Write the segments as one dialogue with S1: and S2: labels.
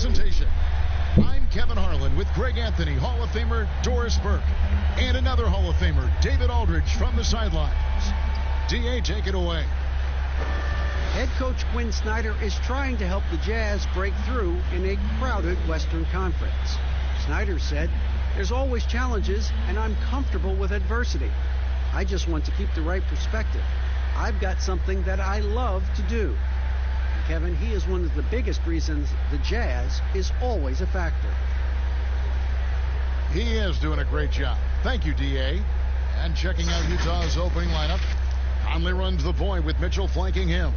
S1: presentation. I'm Kevin Harlan with Greg Anthony, Hall of Famer Doris Burke, and another Hall of Famer, David Aldridge, from the sidelines. D.A., take it away.
S2: Head coach Quinn Snyder is trying to help the Jazz break through in a crowded Western Conference. Snyder said, "There's always challenges, and I'm comfortable with adversity. I just want to keep the right perspective. I've got something that I love to do." Kevin, he is one of the biggest reasons the Jazz is always a factor.
S1: He is doing a great job. Thank you, D.A. And checking out Utah's opening lineup, Conley runs the point with Mitchell flanking him.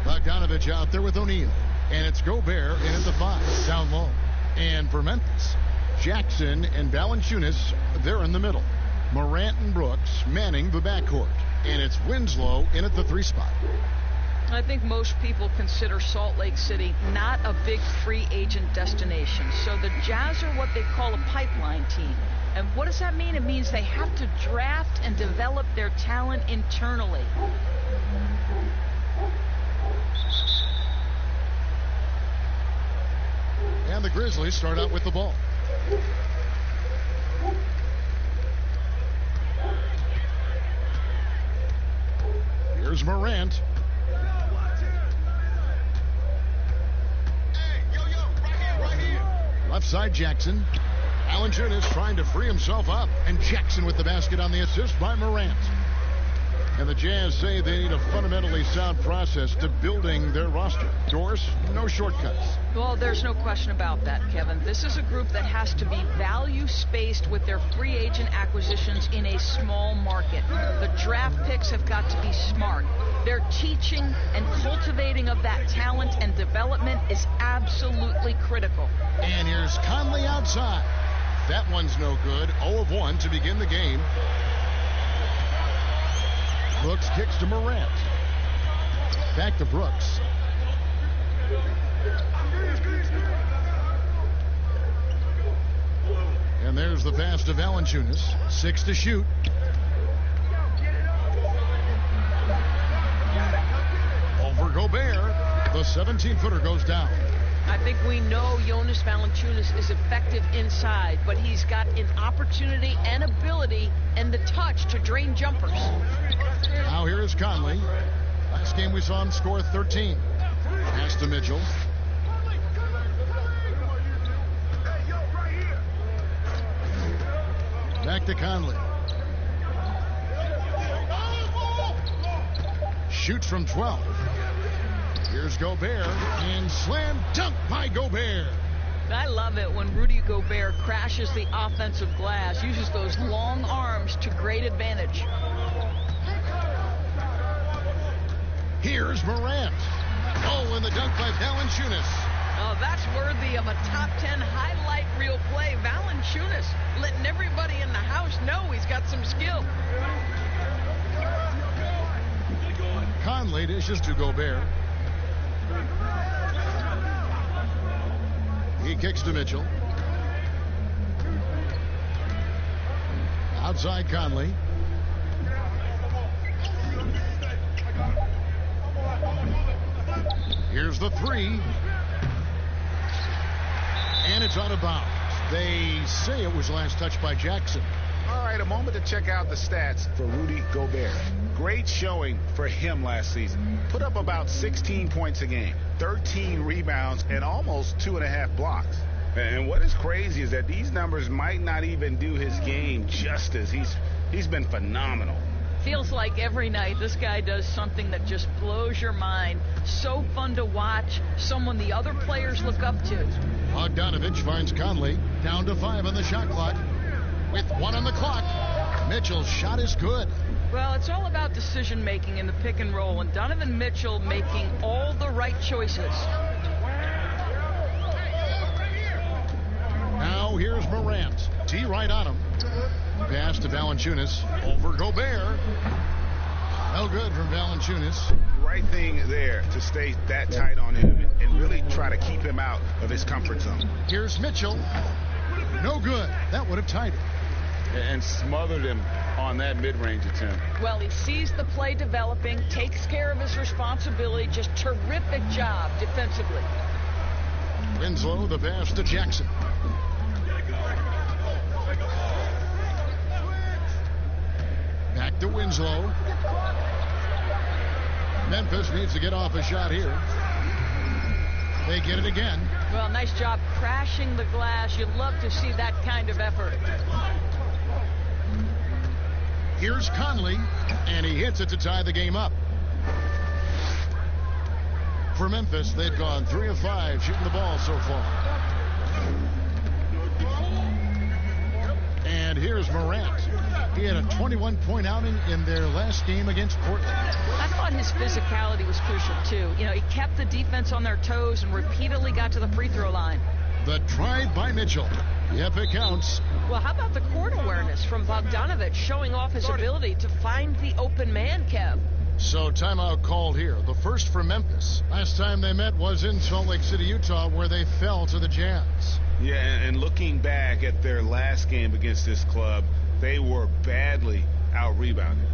S1: Bogdanovich out there with O'Neal. And it's Gobert in at the 5, down low. And for Memphis, Jackson and Valanciunas, they're in the middle. Morant and Brooks manning the backcourt. And it's Winslow in at the 3 spot.
S3: I think most people consider Salt Lake City not a big free agent destination. So the Jazz are what they call a pipeline team. And what does that mean? It means they have to draft and develop their talent internally.
S1: And the Grizzlies start out with the ball. Here's Morant. Left side, Jackson. Valanciunas trying to free himself up. And Jackson with the basket on the assist by Morant. And the Jazz say they need a fundamentally sound process to building their roster. Doris, no shortcuts.
S3: Well, there's no question about that, Kevin. This is a group that has to be value-spaced with their free agent acquisitions in a small market. The draft picks have got to be smart. Their teaching and cultivating of that talent and development is absolutely critical.
S1: And here's Conley outside. That one's no good. 0 of 1 to begin the game. Brooks kicks to Morant. Back to Brooks. And there's the pass to Valanciunas. 6 to shoot. Over Gobert. The 17-footer goes down.
S3: I think we know Jonas Valanciunas is effective inside, but he's got an opportunity and ability and the touch to drain jumpers.
S1: Now here is Conley. Last game we saw him score 13. Pass to Mitchell. Back to Conley. Shoots from 12. Here's Gobert, and slam dunk by Gobert.
S3: I love it when Rudy Gobert crashes the offensive glass, uses those long arms to great advantage.
S1: Here's Morant. Oh, and the dunk by Valanciunas.
S3: Oh, that's worthy of a top 10 highlight reel play. Valanciunas letting everybody in the house know he's got some skill.
S1: Conley dishes to Gobert. He kicks to Mitchell. Outside Conley. Here's the 3. And it's out of bounds. They say it was last touched by Jackson.
S4: All right, a moment to check out the stats for Rudy Gobert. Great showing for him last season. Put up about 16 points a game, 13 rebounds, and almost 2.5 blocks. And what is crazy is that these numbers might not even do his game justice. He's been phenomenal.
S3: Feels like every night this guy does something that just blows your mind. So fun to watch. Someone the other players look up to.
S1: Bogdanovich finds Conley down to 5 on the shot clock. With 1 on the clock, Mitchell's shot is good.
S3: Well, it's all about decision making in the pick and roll, and Donovan Mitchell making all the right choices.
S1: Now here's Morant. T right on him. Pass to Valanciunas. Over Gobert. No good from Valanciunas.
S4: Right thing there to stay that tight on him and really try to keep him out of his comfort zone.
S1: Here's Mitchell. No good. That would have tied it.
S5: And smothered him on that mid-range attempt.
S3: Well, he sees the play developing, takes care of his responsibility. Just terrific job defensively.
S1: Winslow, the pass to Jackson. Back to Winslow. Memphis needs to get off a shot here. They get it again.
S3: Well, nice job crashing the glass. You love to see that kind of effort.
S1: Here's Conley, and he hits it to tie the game up. For Memphis, they've gone 3 of 5 shooting the ball so far. And here's Morant. He had a 21-point outing in their last game against Portland.
S3: I thought his physicality was crucial, too. You know, he kept the defense on their toes and repeatedly got to the free throw line.
S1: The drive by Mitchell. Yep, it counts.
S3: Well, how about the court awareness from Bogdanovic showing off his ability to find the open man, Kev?
S1: So timeout called here. The first for Memphis. Last time they met was in Salt Lake City, Utah, where they fell to the Jazz.
S4: Yeah, and looking back at their last game against this club, they were badly out-rebounded.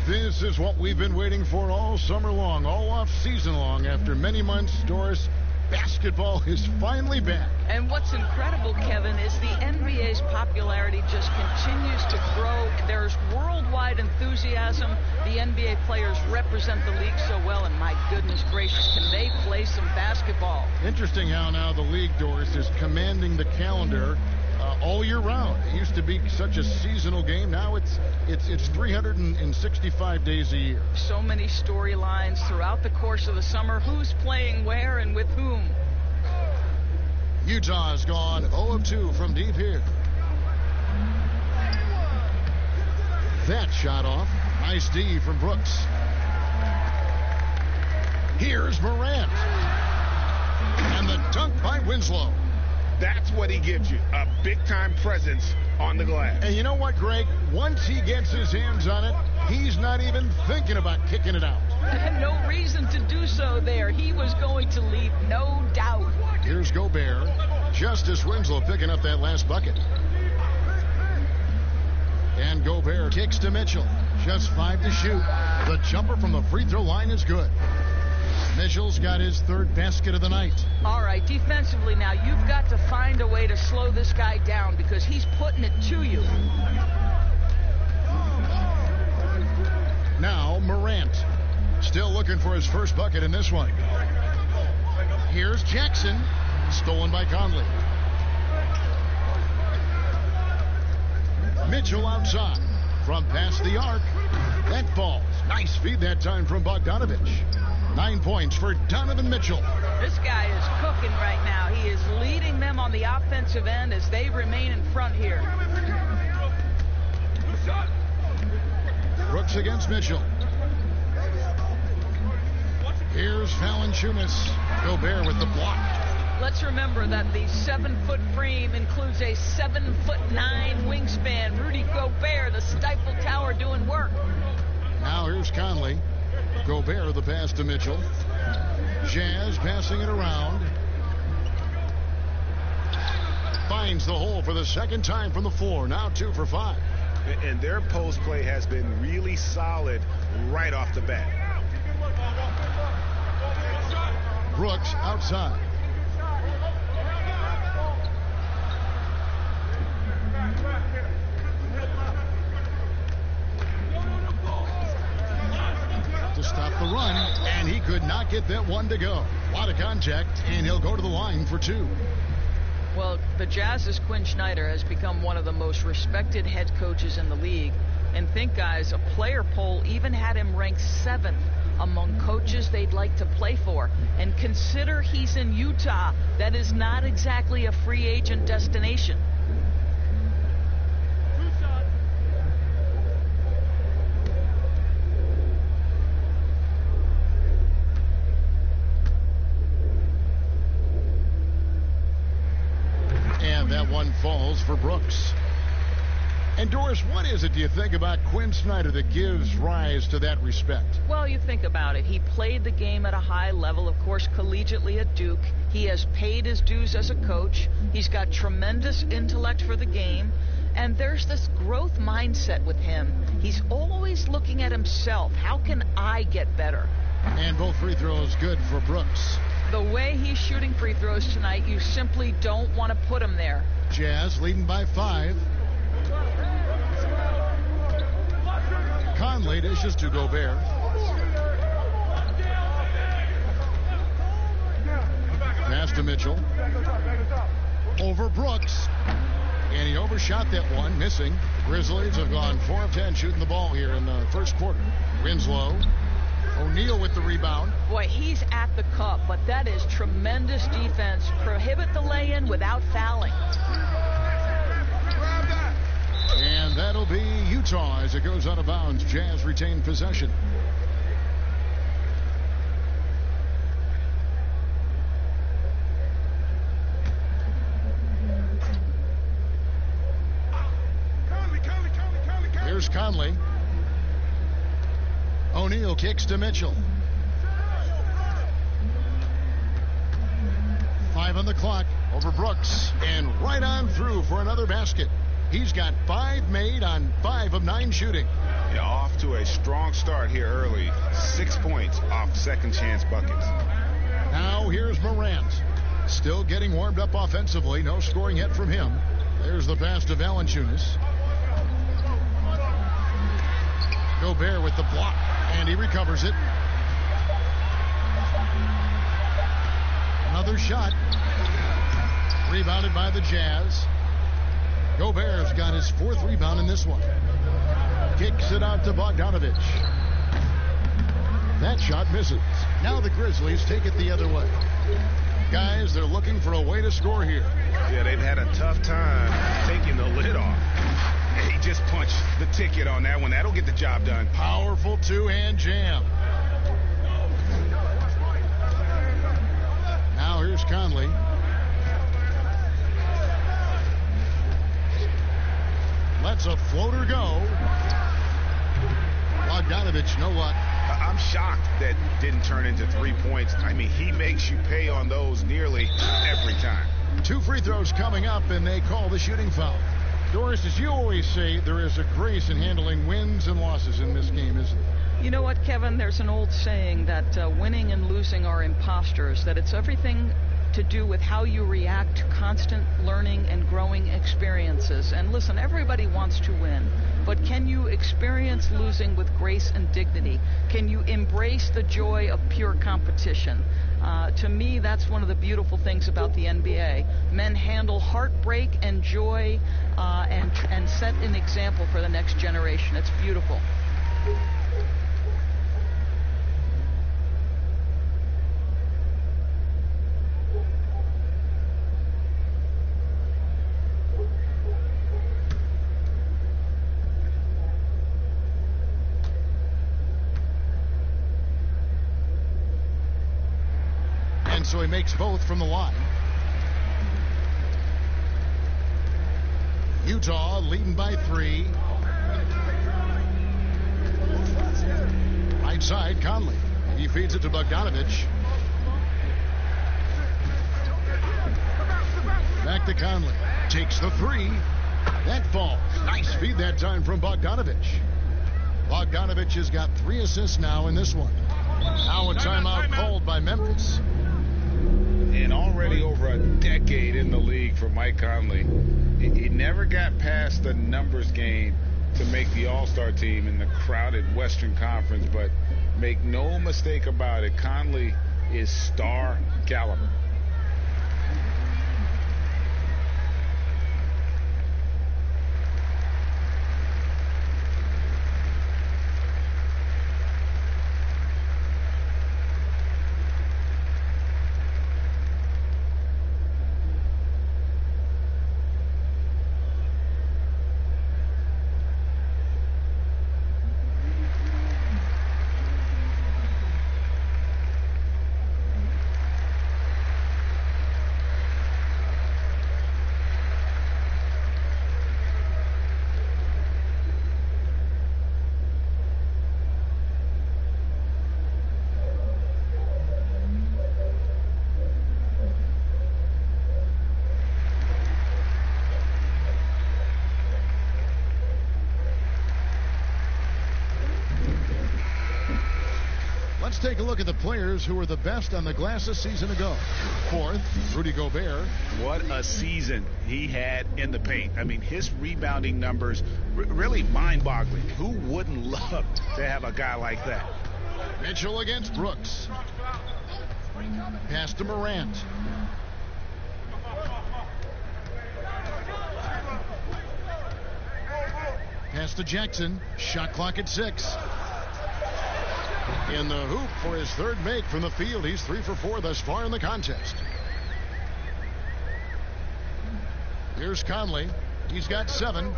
S1: This is what we've been waiting for all summer long, all off season long. After many months, Doris, basketball is finally back.
S3: And what's incredible, Kevin, is the NBA's popularity just continues to grow. There's worldwide enthusiasm. The NBA players represent the league so well, and my goodness gracious, can they play some basketball?
S1: Interesting how now the league, Doris, is commanding the calendar all year round. It used to be such a seasonal game. Now it's 365 days a year.
S3: So many storylines throughout the course of the summer. Who's playing where and with whom?
S1: Utah's gone 0 of 2 from deep here. That shot off. Nice D from Brooks. Here's Morant. And the dunk by Winslow.
S4: That's what he gives you, a big-time presence on the glass.
S1: And you know what, Greg? Once he gets his hands on it, he's not even thinking about kicking it out.
S3: No reason to do so there. He was going to leave, no doubt.
S1: Here's Gobert. Justice Winslow picking up that last bucket. And Gobert kicks to Mitchell. Just 5 to shoot. The jumper from the free throw line is good. Mitchell's got his 3rd basket of the night.
S3: All right, defensively now, you've got to find a way to slow this guy down because he's putting it to you.
S1: Now Morant. Still looking for his first bucket in this one. Here's Jackson. Stolen by Conley. Mitchell outside. From past the arc. That falls. Nice feed that time from Bogdanovic. 9 points for Donovan Mitchell.
S3: This guy is cooking right now. He is leading them on the offensive end as they remain in front here.
S1: Brooks against Mitchell. Here's Valanciunas. Gobert with the block.
S3: Let's remember that the 7-foot frame includes a 7'9" wingspan. Rudy Gobert, the Stifle Tower, doing work.
S1: Now here's Conley. Gobert the pass to Mitchell. Jazz passing it around. Finds the hole for the 2nd time from the floor. Now 2 for 5.
S4: And their post play has been really solid right off the bat.
S1: Brooks outside. To stop the run, and he could not get that one to go. A lot of contact, and he'll go to the line for 2.
S3: Well, the Jazz's Quinn Snyder has become one of the most respected head coaches in the league. And think, guys, a player poll even had him ranked 7th among coaches they'd like to play for. And consider he's in Utah. That is not exactly a free agent destination.
S1: And that one falls for Brooks. And Doris, what is it, do you think, about Quinn Snyder that gives rise to that respect?
S3: Well, you think about it. He played the game at a high level, of course, collegiately at Duke. He has paid his dues as a coach. He's got tremendous intellect for the game. And there's this growth mindset with him. He's always looking at himself. How can I get better?
S1: And both free throws good for Brooks.
S3: The way he's shooting free throws tonight, you simply don't want to put him there.
S1: Jazz leading by 5. Conley dishes to Gobert. Pass to Mitchell. Over Brooks. And he overshot that one, missing. Grizzlies have gone 4 of 10 shooting the ball here in the first quarter. Winslow. O'Neal with the rebound.
S3: Boy, he's at the cup, but that is tremendous defense. Prohibit the lay-in without fouling.
S1: And that'll be Utah as it goes out of bounds. Jazz retain possession. Here's Conley. O'Neal kicks to Mitchell. 5 on the clock over Brooks. And right on through for another basket. He's got 5 made on 5 of 9 shooting.
S4: Yeah, off to a strong start here early. 6 points off second chance buckets.
S1: Now here's Morant. Still getting warmed up offensively. No scoring yet from him. There's the pass to Valanciunas. Gobert with the block. And he recovers it. Another shot. Rebounded by the Jazz. Gobert's got his 4th rebound in this one. Kicks it out to Bogdanovich. That shot misses. Now the Grizzlies take it the other way. Guys, they're looking for a way to score here.
S4: Yeah, they've had a tough time taking the lid off. He just punched the ticket on that one. That'll get the job done.
S1: Powerful 2-hand jam. Now here's Conley. Lets a floater go. Bogdanovich, no luck.
S4: I'm shocked that didn't turn into 3 points. I mean, he makes you pay on those nearly every time.
S1: 2 free throws coming up, and they call the shooting foul. Doris, as you always say, there is a grace in handling wins and losses in this game, isn't there?
S3: You know what, Kevin? There's an old saying that winning and losing are imposters, that it's everything to do with how you react to constant learning and growing experiences. And listen, everybody wants to win, but can you experience losing with grace and dignity? Can you embrace the joy of pure competition? To me, that's one of the beautiful things about the NBA. Men handle heartbreak and joy and set an example for the next generation. It's beautiful.
S1: So he makes both from the line. Utah leading by 3. Right side, Conley. He feeds it to Bogdanovich. Back to Conley. Takes the 3. That falls. Nice feed that time from Bogdanovich. Bogdanovich has got 3 assists now in this one. Now a timeout called by Memphis.
S4: And already over a decade in the league for Mike Conley. He never got past the numbers game to make the All-Star team in the crowded Western Conference, but make no mistake about it, Conley is star caliber.
S1: Let's take a look at the players who were the best on the glass a season ago. Fourth, Rudy Gobert.
S4: What a season he had in the paint. I mean, his rebounding numbers really mind-boggling. Who wouldn't love to have a guy like that?
S1: Mitchell against Brooks. Pass to Morant. Pass to Jackson. Shot clock at 6. In the hoop for his third make from the field. He's 3 for 4 thus far in the contest. Here's Conley. He's got 7.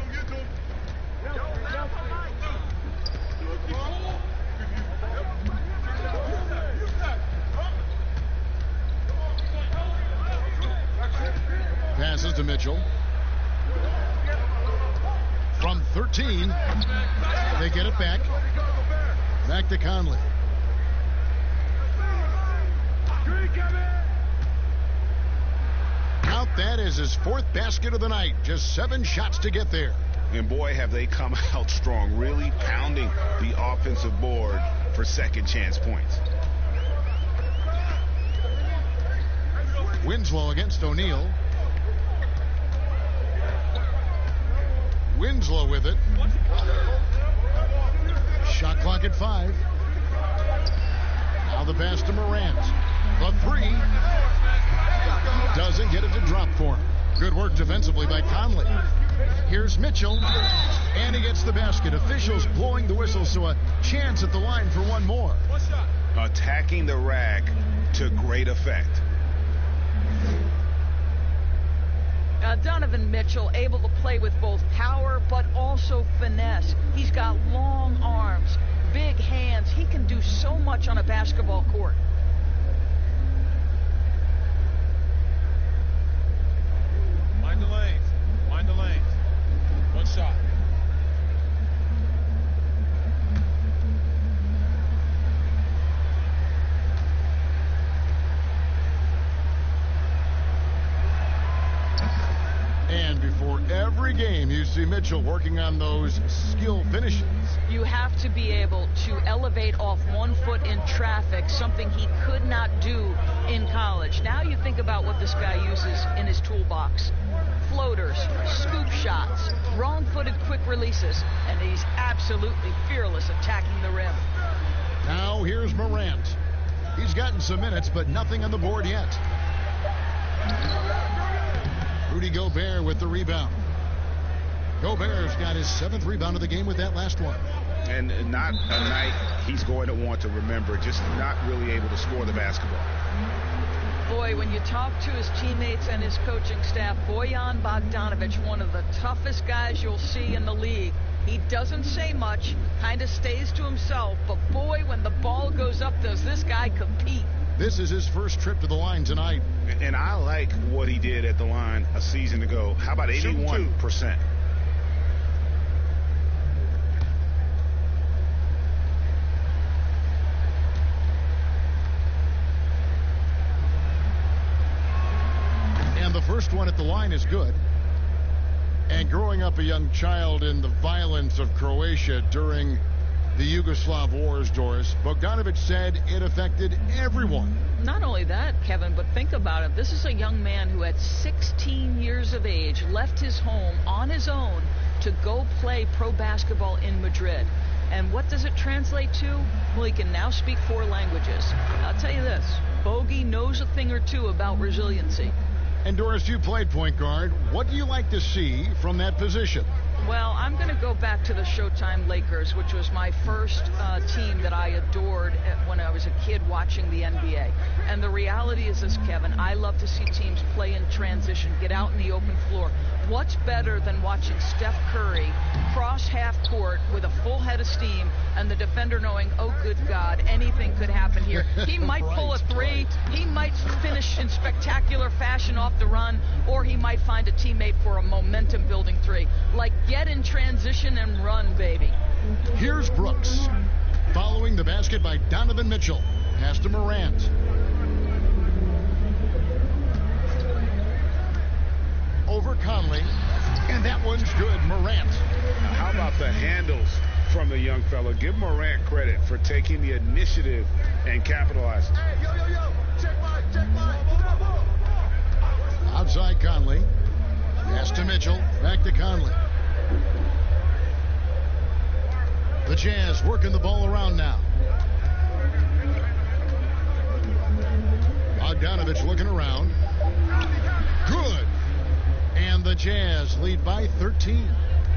S1: Passes to Mitchell. From 13, they get it back. Back to Conley. Count that as his 4th basket of the night. Just 7 shots to get there.
S4: And boy, have they come out strong, really pounding the offensive board for second chance points.
S1: Winslow against O'Neal. Winslow with it. Shot clock at 5. Now the pass to Morant. The 3. Doesn't get it to drop for him. Good work defensively by Conley. Here's Mitchell. And he gets the basket. Officials blowing the whistle, so a chance at the line for one more.
S4: Attacking the rack to great effect.
S3: Donovan Mitchell able to play with both power but also finesse. He's got long arms, big hands. He can do so much on a basketball court.
S6: Mind the lanes. Mind the lanes. One shot.
S1: And before every game, you see Mitchell working on those skill finishes.
S3: You have to be able to elevate off 1 foot in traffic, something he could not do in college. Now you think about what this guy uses in his toolbox. Floaters, scoop shots, wrong-footed quick releases, and he's absolutely fearless attacking the rim.
S1: Now here's Morant. He's gotten some minutes, but nothing on the board yet. Rudy Gobert with the rebound. Gobert's got his 7th rebound of the game with that last one.
S4: And not a night he's going to want to remember, just not really able to score the basketball.
S3: Boy, when you talk to his teammates and his coaching staff, Bojan Bogdanovic, one of the toughest guys you'll see in the league. He doesn't say much, kind of stays to himself, but boy, when the ball goes up, does this guy compete.
S1: This is his first trip to the line tonight.
S4: And I like what he did at the line a season ago. How about 81%?
S1: And the first one at the line is good. And growing up a young child in the violence of Croatia during the Yugoslav wars, Doris, Bogdanovic said it affected everyone.
S3: Not only that, Kevin, but think about it. This is a young man who at 16 years of age left his home on his own to go play pro basketball in Madrid. And what does it translate to? Well, he can now speak 4 languages. I'll tell you this, Bogey knows a thing or two about resiliency.
S1: And Doris, you played point guard. What do you like to see from that position?
S3: Well, I'm going to go back to the Showtime Lakers, which was my first team that I adored when I was a kid watching the NBA. And the reality is this, Kevin, I love to see teams play in transition, get out in the open floor. What's better than watching Steph Curry cross half court with a full head of steam and the defender knowing, oh, good God, anything could happen here. He might pull a 3, he might finish in spectacular fashion off the run, or he might find a teammate for a momentum-building 3. Like, get in transition and run, baby.
S1: Here's Brooks. Following the basket by Donovan Mitchell. Pass to Morant. Over Conley. And that one's good. Morant.
S4: How about the handles from the young fella. Give Morant credit for taking the initiative and capitalizing.
S1: Hey, yo. Check mine. Outside Conley. Pass to Mitchell. Back to Conley. The Jazz working the ball around now. Bogdanovich looking around. Good. And the Jazz lead by 13.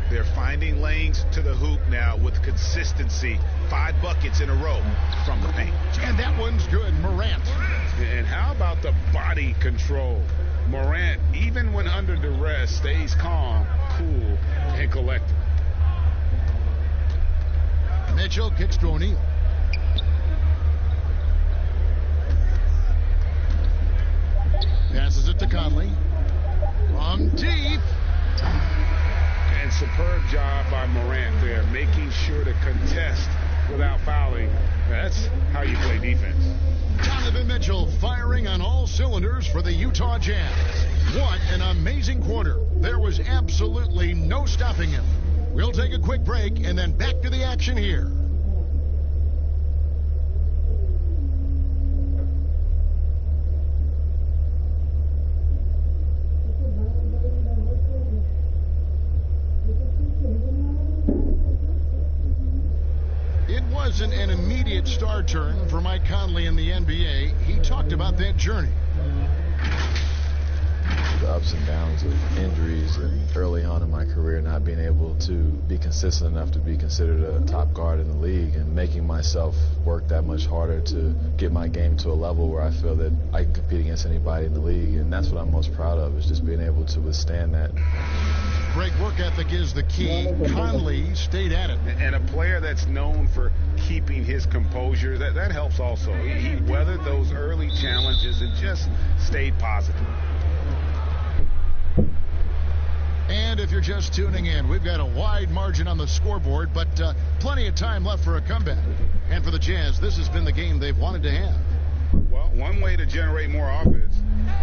S4: They're finding lanes to the hoop now with consistency. 5 buckets in a row from the paint.
S1: And that one's good. Morant.
S4: And how about the body control? Morant, even when under duress, stays calm, cool, and collected.
S1: Mitchell kicks to O'Neal. Passes it to Conley. From deep.
S4: And superb job by Morant there, making sure to contest without fouling. That's how you play defense.
S1: Donovan Mitchell firing on all cylinders for the Utah Jazz. What an amazing quarter. There was absolutely no stopping him. We'll take a quick break and then back to the action here. It wasn't an immediate star turn for Mike Conley in the NBA. He talked about that journey.
S7: The ups and downs of injuries and early on in my career not being able to be consistent enough to be considered a top guard in the league, and making myself work that much harder to get my game to a level where I feel that I can compete against anybody in the league. And that's what I'm most proud of, is just being able to withstand that.
S1: Great work ethic is the key. Conley stayed at it.
S4: And a player that's known for keeping his composure, that helps also. He weathered those early challenges and just stayed positive.
S1: And if you're just tuning in, we've got a wide margin on the scoreboard, but plenty of time left for a comeback. And for the Jazz, this has been the game they've wanted to have.
S4: Well, one way to generate more offense,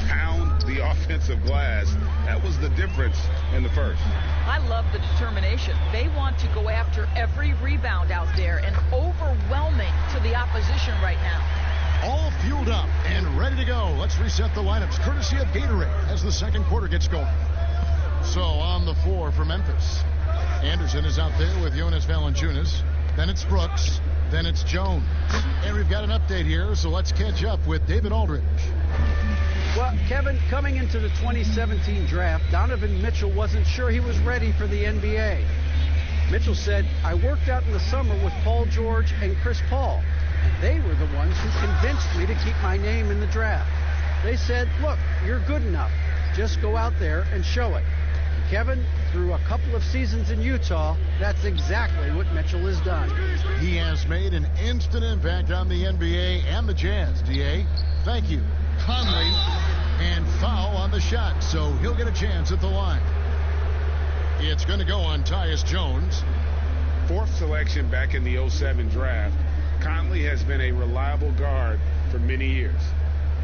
S4: pound the offensive glass. That was the difference in the first.
S3: I love the determination. They want to go after every rebound out there, and overwhelming to the opposition right now.
S1: All fueled up and ready to go. Let's reset the lineups, courtesy of Gatorade, as the second quarter gets going. So on the floor for Memphis, Anderson is out there with Jonas Valanciunas. Then it's Brooks. Then it's Jones. And we've got an update here, so let's catch up with David Aldridge.
S2: Well, Kevin, coming into the 2017 draft, Donovan Mitchell wasn't sure he was ready for the NBA. Mitchell said, "I worked out in the summer with Paul George and Chris Paul, and they were the ones who convinced me to keep my name in the draft. They said, look, you're good enough. Just go out there and show it." Kevin, through a couple of seasons in Utah, that's exactly what Mitchell has done.
S1: He has made an instant impact on the NBA and the Jazz. DA, thank you. Conley, and foul on the shot, so he'll get a chance at the line. It's going to go on Tyus Jones.
S4: 4th selection back in the 07 draft. Conley has been a reliable guard for many years.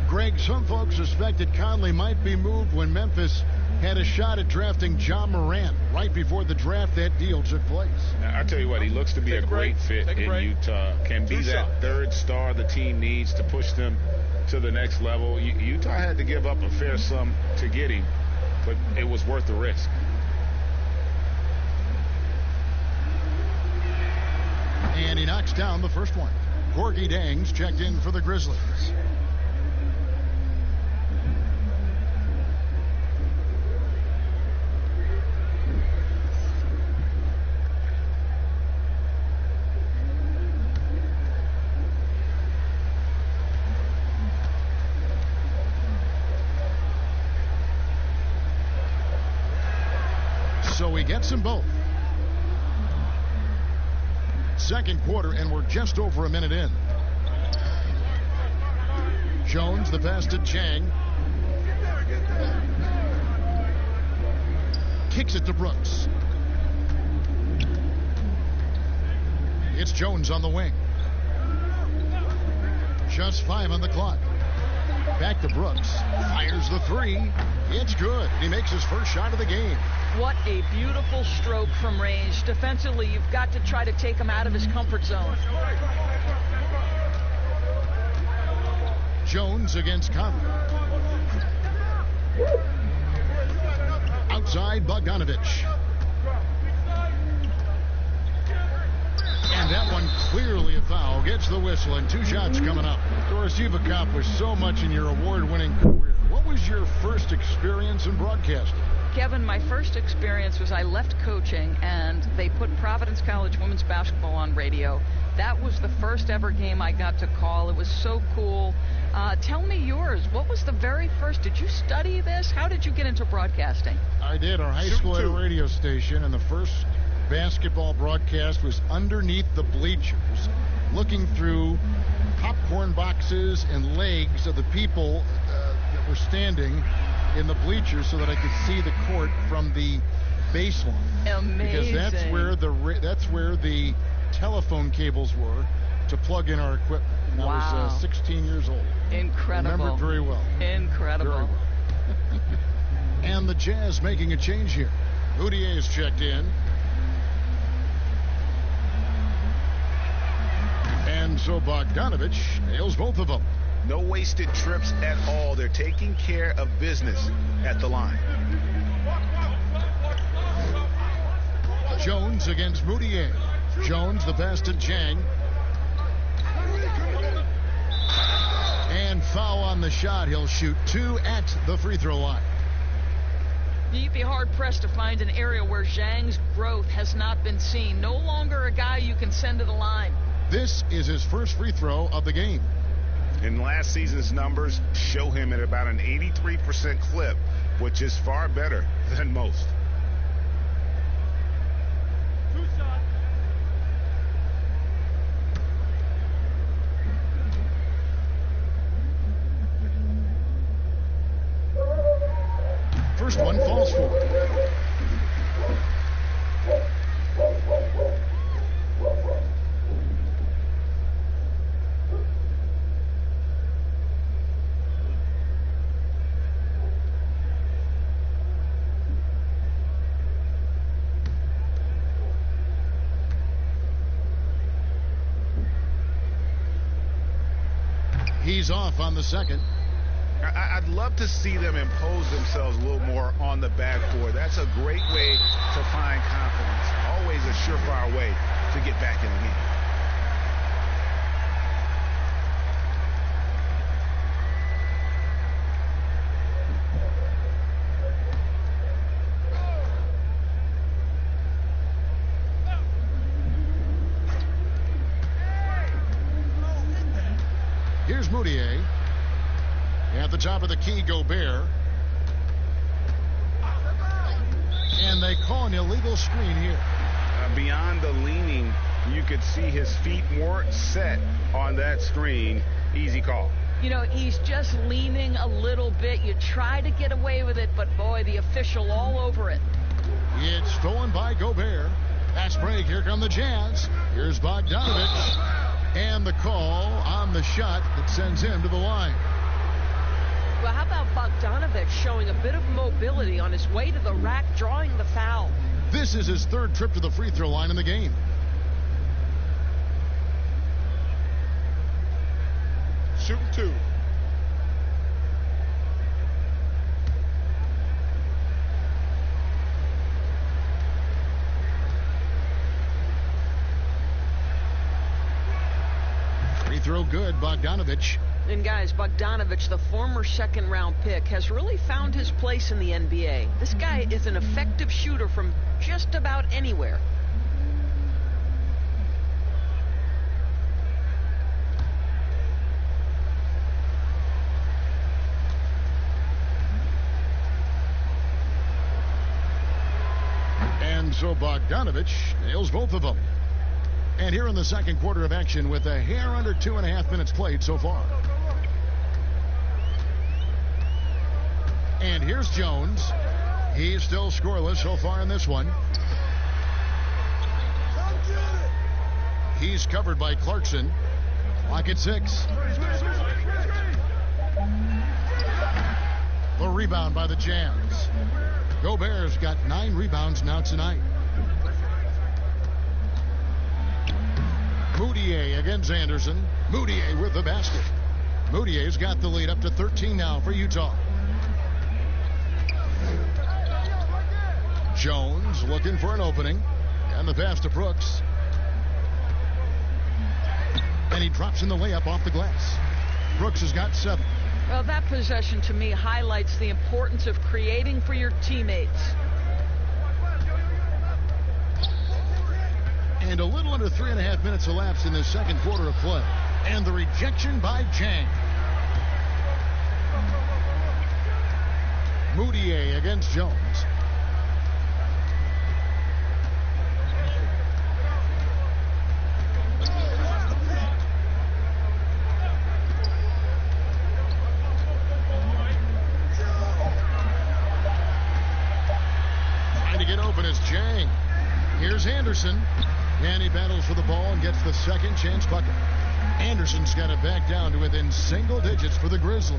S1: Greg, some folks suspected Conley might be moved when Memphis had a shot at drafting John Morant right before the draft. That deal took place.
S4: Now, I tell you what, he looks to be a great fit in Utah. Can be that third star the team needs to push them to the next level. Utah had to give up a fair sum to get him, but it was worth the risk.
S1: And he knocks down the first one. Gorgie Dangs checked in for the Grizzlies. So he gets them both. Second quarter, and we're just over a minute in. Jones, the pass to Chang. Kicks it to Brooks. It's Jones on the wing. Just 5 on the clock. Back to Brooks. Fires the 3. It's good. He makes his first shot of the game.
S3: What a beautiful stroke from range. Defensively, you've got to try to take him out of his comfort zone.
S1: Jones against Conley. Outside, Bogdanovich. And that one clearly a foul. Gets the whistle, and 2 shots coming up. Doris, you've accomplished so much in your award-winning career. What was your first experience in broadcasting?
S3: Kevin, my first experience was I left coaching, and they put Providence College women's basketball on radio. That was the first ever game I got to call. It was so cool. Tell me yours. What was the very first? Did you study this? How did you get into broadcasting?
S1: I did. Our high school had a radio station, and the first basketball broadcast was underneath the bleachers, looking through popcorn boxes and legs of the people that were standing in the bleachers so that I could see the court from the baseline.
S3: Amazing.
S1: Because that's where the telephone cables were to plug in our equipment. And I was 16 years old.
S3: Incredible.
S1: Remember it very well.
S3: Incredible.
S1: Very well. And the Jazz making a change here. Moutier is checked in. And so Bogdanovich nails both of them.
S4: No wasted trips at all. They're taking care of business at the line.
S1: Jones against Moutier. Jones the pass to Jang. And foul on the shot. He'll shoot 2 at the free throw line.
S3: You'd be hard-pressed to find an area where Zhang's growth has not been seen. No longer a guy you can send to the line.
S1: This is his first free throw of the game.
S4: In last season's numbers show him at about an 83% clip, which is far better than most.
S1: First one falls for. He's off on the second.
S4: I'd love to see them impose themselves a little more on the backboard. That's a great way to find confidence. Always a surefire way to get back in the game.
S1: Here's Moutier. At the top of the key, Gobert. And they call an illegal screen here.
S5: Beyond the leaning, you could see his feet weren't set on that screen. Easy call.
S3: You know, he's just leaning a little bit. You try to get away with it, but boy, the official all over it.
S1: It's stolen by Gobert. Pass break. Here come the Jazz. Here's Bogdanovich. And the call on the shot that sends him to the line.
S8: Well, how about Bogdanovich showing a bit of mobility on his way to the rack, drawing the foul?
S1: This is his third trip to the free throw line in the game.
S6: Shooting 2.
S1: Free throw good, Bogdanovich.
S8: And guys, Bogdanovich, the former second-round pick, has really found his place in the NBA. This guy is an effective shooter from just about anywhere.
S1: And so Bogdanovich nails both of them. And here in the second quarter of action with a hair under 2.5 minutes played so far. And here's Jones. He's still scoreless so far in this one. He's covered by Clarkson. Clock at 6. The rebound by the Jazz. Gobert's got 9 rebounds now tonight. Moutier against Anderson. Moutier with the basket. Moutier's got the lead up to 13 now for Utah. Jones looking for an opening. And the pass to Brooks. And he drops in the layup off the glass. Brooks has got 7.
S3: Well, that possession to me highlights the importance of creating for your teammates.
S1: And a little under 3.5 minutes elapsed in the second quarter of play. And the rejection by Jang. Moutier against Jones. Trying to get open is Jang. Here's Anderson. And he battles for the ball and gets the second chance bucket. Anderson's got it back down to within single digits for the Grizzlies.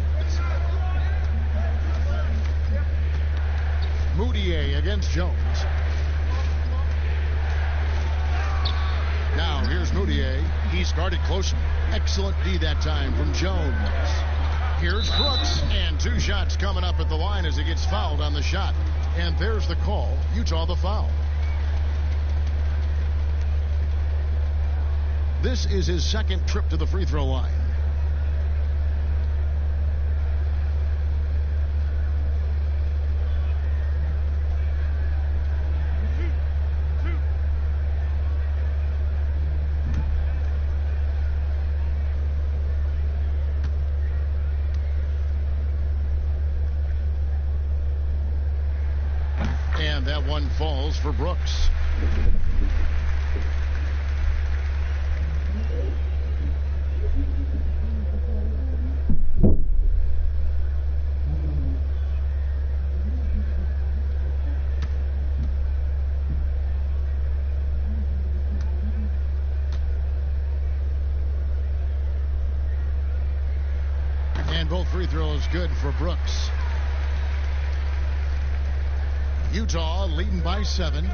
S1: Moutier against Jones. Now here's Moutier. He's guarded closely. Excellent D that time from Jones. Here's Brooks. And 2 shots coming up at the line as he gets fouled on the shot. And there's the call. Utah the foul. This is his second trip to the free throw line. And that one falls for Brooks. And both free throws good for Brooks. Utah leading by 7.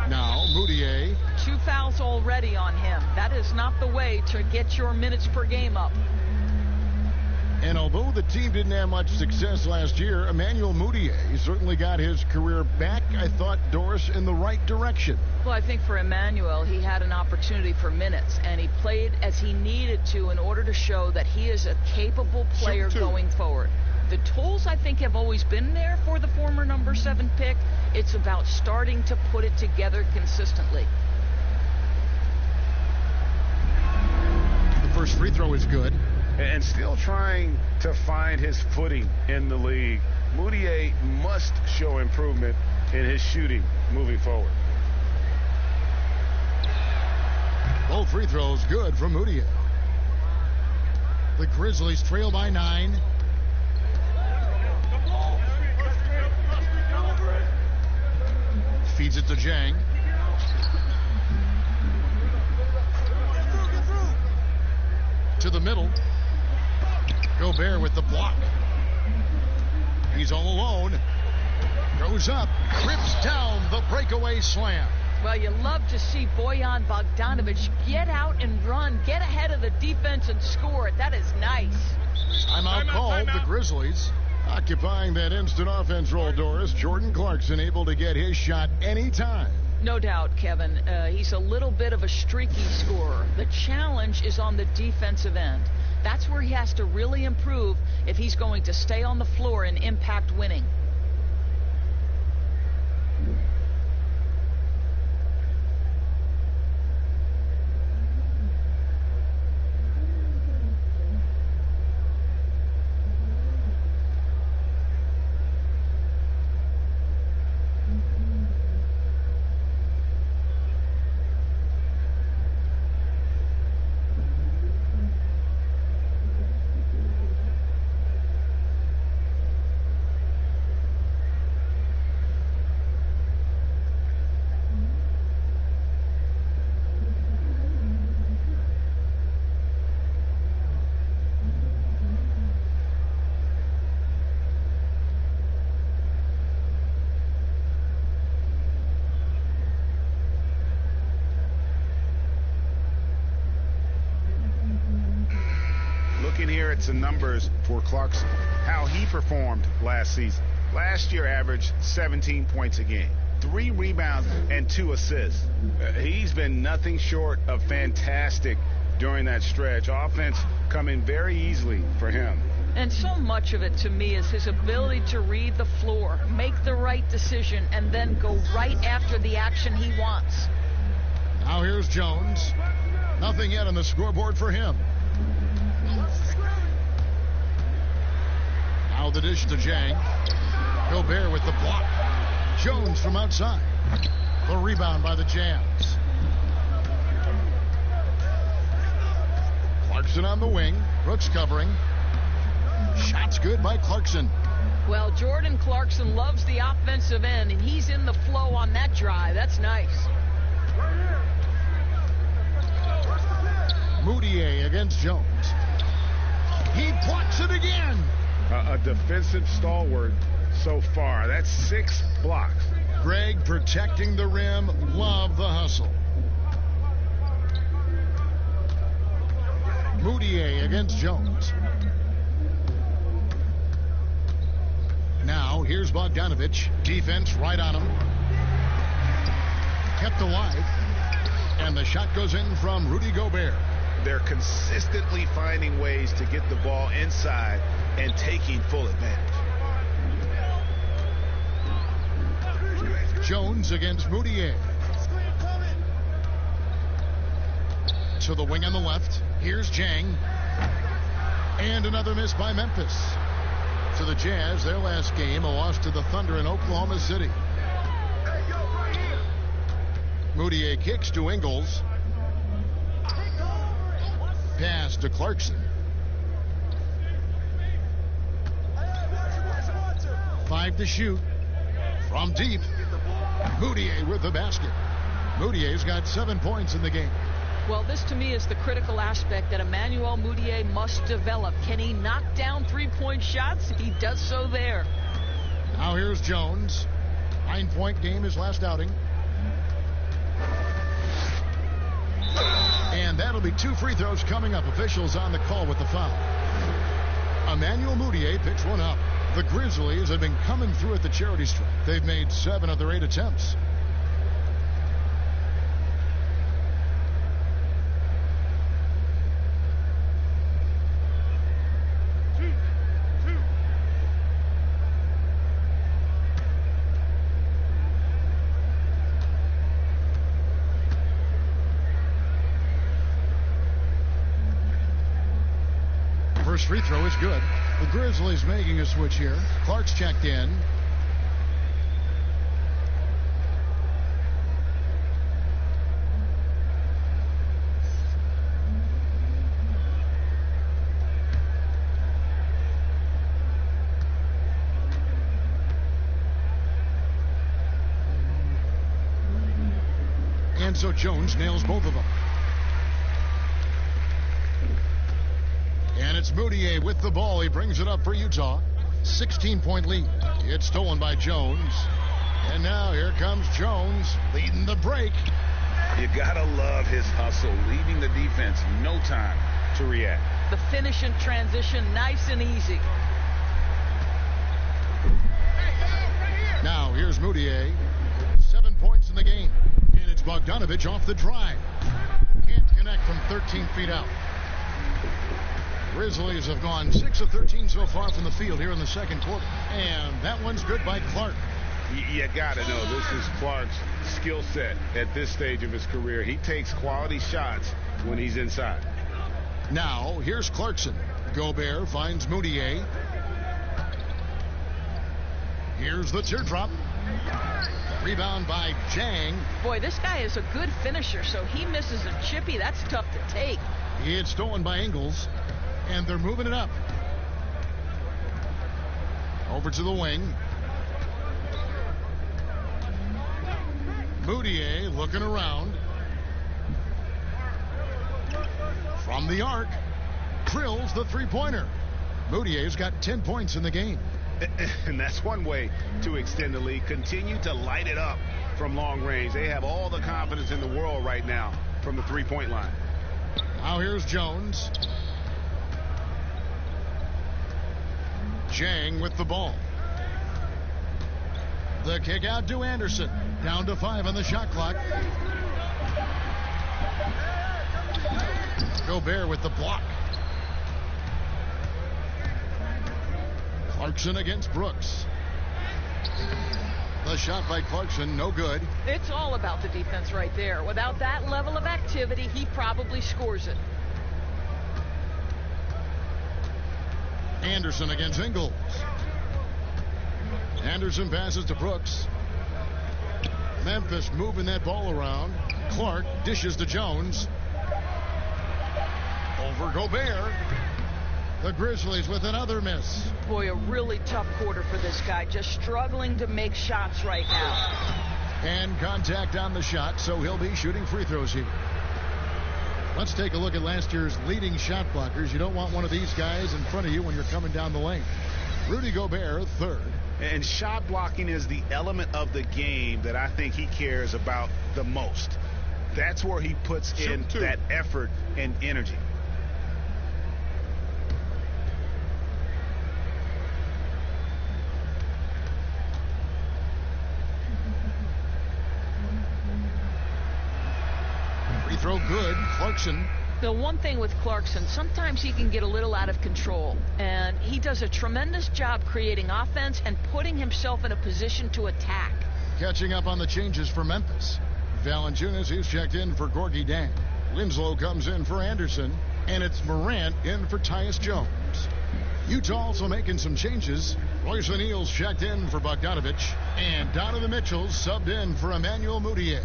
S1: Now Moutier.
S3: 2 fouls already on him. That is not the way to get your minutes per game up.
S1: And although the team didn't have much success last year, Emmanuel Moutier certainly got his career back, I thought, Doris, in the right direction.
S3: Well, I think for Emmanuel, he had an opportunity for minutes, and he played as he needed to in order to show that he is a capable player going forward. The tools, I think, have always been there for the former number 7 pick. It's about starting to put it together consistently.
S1: The first free throw is good.
S5: And still trying to find his footing in the league. Moutier must show improvement in his shooting moving forward.
S1: Both free throws good from Moutier. The Grizzlies trail by 9. Feeds it to Jang. To the middle. Gobert with the block. He's all alone. Goes up. Rips down the breakaway slam.
S3: Well, you love to see Bojan Bogdanovic get out and run, get ahead of the defense and score it. That is nice.
S1: Timeout called. The Grizzlies occupying that instant offense role, Doris. Jordan Clarkson able to get his shot anytime.
S3: No doubt, Kevin. He's a little bit of a streaky scorer. The challenge is on the defensive end. That's where he has to really improve if he's going to stay on the floor and impact winning.
S4: here at some numbers for Clarkson. How he performed last season. Last year averaged 17 points a game, 3 rebounds and 2 assists. He's been nothing short of fantastic during that stretch. Offense coming very easily for him.
S3: And so much of it to me is his ability to read the floor, make the right decision, and then go right after the action he wants.
S1: Now here's Jones. Nothing yet on the scoreboard for him. Now the dish to Jang. Gobert with the block. Jones from outside. The rebound by the Jazz. Clarkson on the wing. Brooks covering. Shots good by Clarkson.
S3: Well, Jordan Clarkson loves the offensive end, and he's in the flow on that drive. That's nice.
S1: Moutier against Jones. He blocks it again.
S5: A defensive stalwart so far. That's 6 blocks.
S1: Greg protecting the rim. Love the hustle. Moutier against Jones. Now here's Bogdanovich. Defense right on him. Kept alive. And the shot goes in from Rudy Gobert.
S4: They're consistently finding ways to get the ball inside and taking full advantage.
S1: Jones against Moutier. To the wing on the left. Here's Jang. And another miss by Memphis. To the Jazz, their last game, a loss to the Thunder in Oklahoma City. Moutier kicks to Ingles. Pass to Clarkson. 5 to shoot. From deep. Moutier with the basket. Moutier's got 7 points in the game.
S3: Well, this to me is the critical aspect that Emmanuel Moutier must develop. Can he knock down 3-point shots? He does so there.
S1: Now here's Jones. 9-point game his last outing. And that'll be 2 free throws coming up. Officials on the call with the foul. Emmanuel Moutier picks one up. The Grizzlies have been coming through at the charity stripe. They've made 7 of their 8 attempts. First free throw is good. The Grizzlies making a switch here. Clark's checked in. And so Jones nails both of them. And it's Moutier with the ball. He brings it up for Utah. 16-point lead. It's stolen by Jones. And now here comes Jones leading the break.
S4: You gotta love his hustle, leaving the defense no time to react.
S3: The finish in transition, nice and easy.
S1: Now here's Moutier. 7 points in the game. And it's Bogdanovich off the drive. Can't connect from 13 feet out. Grizzlies have gone 6 of 13 so far from the field here in the second quarter. And that one's good by Clark.
S5: You gotta know this is Clark's skill set at this stage of his career. He takes quality shots when he's inside.
S1: Now here's Clarkson. Gobert finds Moutier. Here's the teardrop. Rebound by Jang.
S3: Boy, this guy is a good finisher, so he misses a chippy. That's tough to take.
S1: It's stolen by Ingles. And they're moving it up. Over to the wing. Moutier looking around. From the arc. Drills the three-pointer. Moutier's got 10 points in the game.
S4: And that's one way to extend the lead. Continue to light it up from long range. They have all the confidence in the world right now from the three-point line.
S1: Now here's Jones. Chang with the ball. The kick out to Anderson. Down to 5 on the shot clock. Gobert with the block. Clarkson against Brooks. The shot by Clarkson, no good.
S3: It's all about the defense right there. Without that level of activity, he probably scores it.
S1: Anderson against Ingles. Anderson passes to Brooks. Memphis moving that ball around. Clark dishes to Jones. Over Gobert. The Grizzlies with another miss.
S3: Boy, a really tough quarter for this guy. Just struggling to make shots right now.
S1: And contact on the shot, so he'll be shooting free throws here. Let's take a look at last year's leading shot blockers. You don't want one of these guys in front of you when you're coming down the lane. Rudy Gobert, third.
S4: And shot blocking is the element of the game that I think he cares about the most. That's where he puts in that effort and energy.
S1: Free throw good. Clarkson.
S3: The one thing with Clarkson, sometimes he can get a little out of control, and he does a tremendous job creating offense and putting himself in a position to attack.
S1: Catching up on the changes for Memphis. Valanciunas is checked in for Gorgie Dang. Winslow comes in for Anderson, and it's Morant in for Tyus Jones. Utah also making some changes. Royce O'Neal's checked in for Bogdanovich, and Donovan Mitchell's subbed in for Emmanuel Mudiay.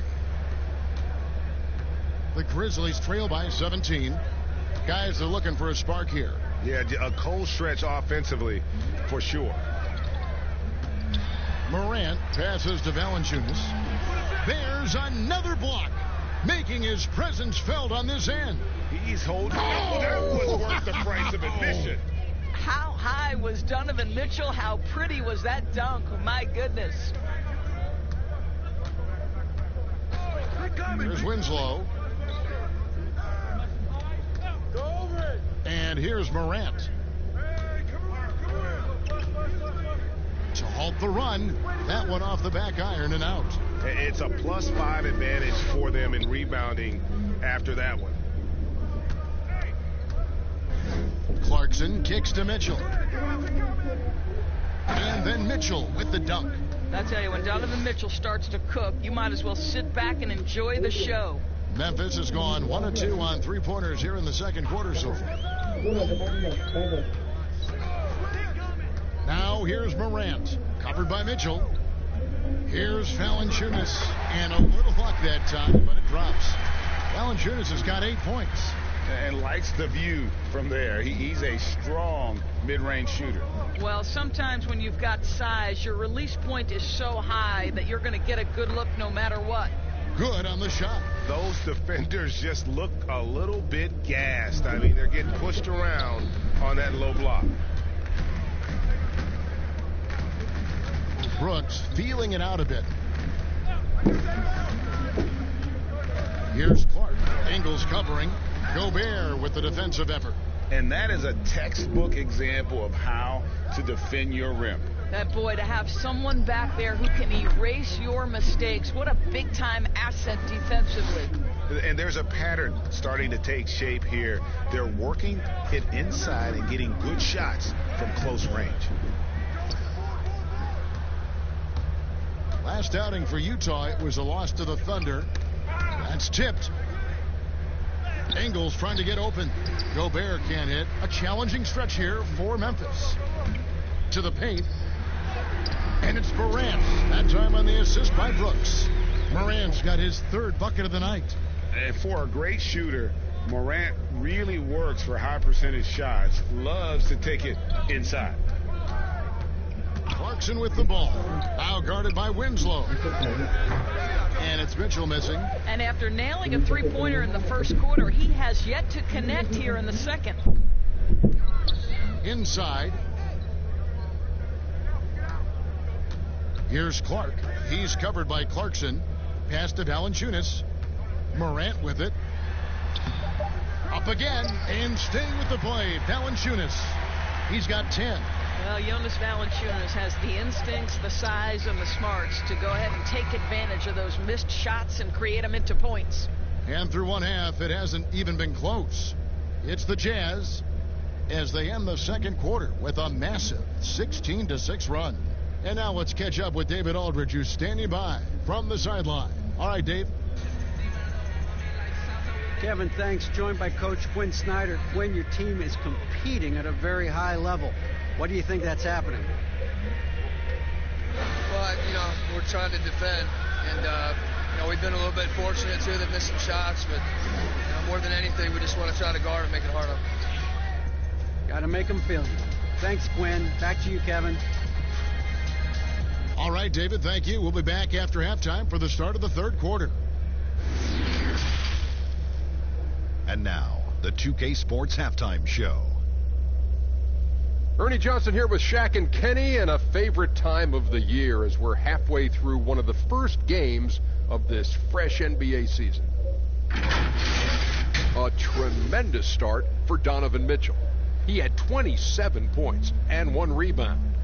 S1: The Grizzlies trail by 17. Guys are looking for a spark here.
S5: Yeah, a cold stretch offensively for sure.
S1: Morant passes to Valanciunas. There's another block, making his presence felt on this end.
S5: He's holding. Oh, that was worth the price of admission.
S3: How high was Donovan Mitchell? How pretty was that dunk? My goodness.
S1: Here's Winslow. And here's Morant. To halt the run. That one off the back iron and out.
S5: It's a +5 advantage for them in rebounding after that one.
S1: Clarkson kicks to Mitchell. And then Mitchell with the dunk.
S3: I tell you, when Donovan Mitchell starts to cook, you might as well sit back and enjoy the show.
S1: Memphis has gone 1 of 2 on three-pointers here in the second quarter so far. Now here's Morant, covered by Mitchell. Here's Valanciunas, and a little luck that time, but it drops. Valanciunas has got 8 points.
S5: And likes the view from there. He's a strong mid-range shooter.
S3: Well, sometimes when you've got size, your release point is so high that you're going to get a good look no matter what.
S1: Good on the shot.
S5: Those defenders just look a little bit gassed. I mean, they're getting pushed around on that low block.
S1: Brooks feeling it out a bit. Here's Clark. Ingles covering. Gobert with the defensive effort.
S5: And that is a textbook example of how to defend your rim.
S3: That boy, to have someone back there who can erase your mistakes, what a big-time asset defensively.
S5: And there's a pattern starting to take shape here. They're working it inside and getting good shots from close range.
S1: Last outing for Utah, it was a loss to the Thunder. That's tipped. Ingles trying to get open. Gobert can't hit. A challenging stretch here for Memphis. To the paint. And it's Morant. That time on the assist by Brooks. Morant's got his 3rd bucket of the night.
S5: And for a great shooter, Morant really works for high percentage shots. Loves to take it inside.
S1: Clarkson with the ball. Now guarded by Winslow. And it's Mitchell missing.
S3: And after nailing a three-pointer in the first quarter, he has yet to connect here in the second.
S1: Inside. Here's Clark. He's covered by Clarkson. Pass to Valanciunas. Morant with it. Up again and staying with the play. Valanciunas. He's got 10.
S8: Well, Jonas Valanciunas has the instincts, the size, and the smarts to go ahead and take advantage of those missed shots and create them into points.
S1: And through one half, it hasn't even been close. It's the Jazz as they end the second quarter with a massive 16-6 run. And now let's catch up with David Aldridge, who's standing by from the sideline. All right, Dave.
S2: Kevin, thanks. Joined by Coach Quinn Snyder. Quinn, your team is competing at a very high level. What do you think that's happening?
S9: Well, we're trying to defend, and we've been a little bit fortunate too. They've missed some shots, but more than anything, we just want to try to guard and make it hard on them.
S2: Got to make them feel you. Thanks, Quinn. Back to you, Kevin.
S1: All right, David, thank you. We'll be back after halftime for the start of the third quarter.
S10: And now, the 2K Sports Halftime Show.
S11: Ernie Johnson here with Shaq and Kenny, and a favorite time of the year as we're halfway through one of the first games of this fresh NBA season. A tremendous start for Donovan Mitchell. He had 27 points and 1 rebound.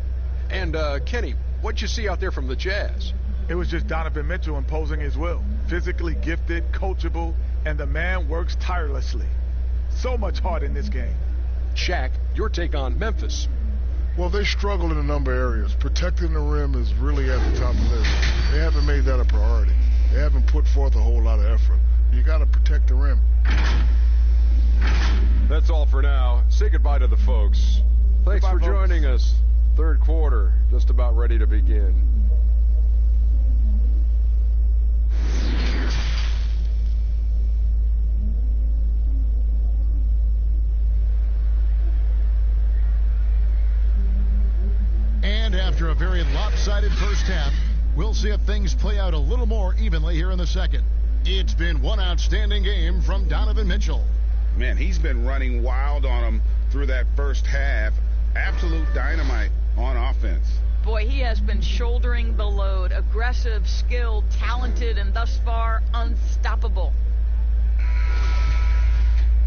S11: And Kenny, what'd you see out there from the Jazz?
S5: It was just Donovan Mitchell imposing his will. Physically gifted, coachable, and the man works tirelessly. So much heart in this game.
S11: Shaq, your take on Memphis.
S12: Well, they struggle in a number of areas. Protecting the rim is really at the top of the list. They haven't made that a priority. They haven't put forth a whole lot of effort. You got to protect the rim.
S11: That's all for now. Say goodbye to the folks. Thanks for joining us. Third quarter, just about ready to begin.
S1: And after a very lopsided first half, we'll see if things play out a little more evenly here in the second. It's been one outstanding game from Donovan Mitchell.
S4: Man, he's been running wild on him through that first half. Absolute dynamite on offense.
S3: Boy, he has been shouldering the load. Aggressive, skilled, talented, and thus far unstoppable.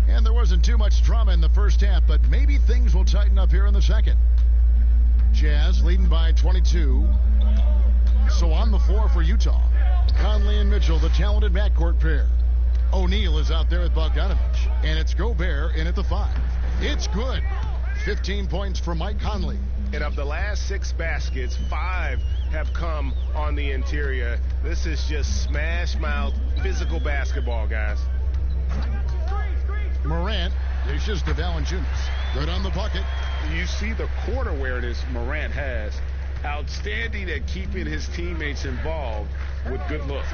S1: And there wasn't too much drama in the first half, but maybe things will tighten up here in the second. Jazz leading by 22. So on the floor for Utah, Conley and Mitchell, the talented backcourt pair. O'Neal is out there with Bogdanovich, and it's Gobert in at the 5. It's good. 15 points for Mike Conley.
S5: And of the last 6 baskets, 5 have come on the interior. This is just smash mouth physical basketball, guys.
S1: Morant dishes to Valanciunas. Good on the bucket.
S5: You see the court awareness Morant has. Outstanding at keeping his teammates involved with good looks.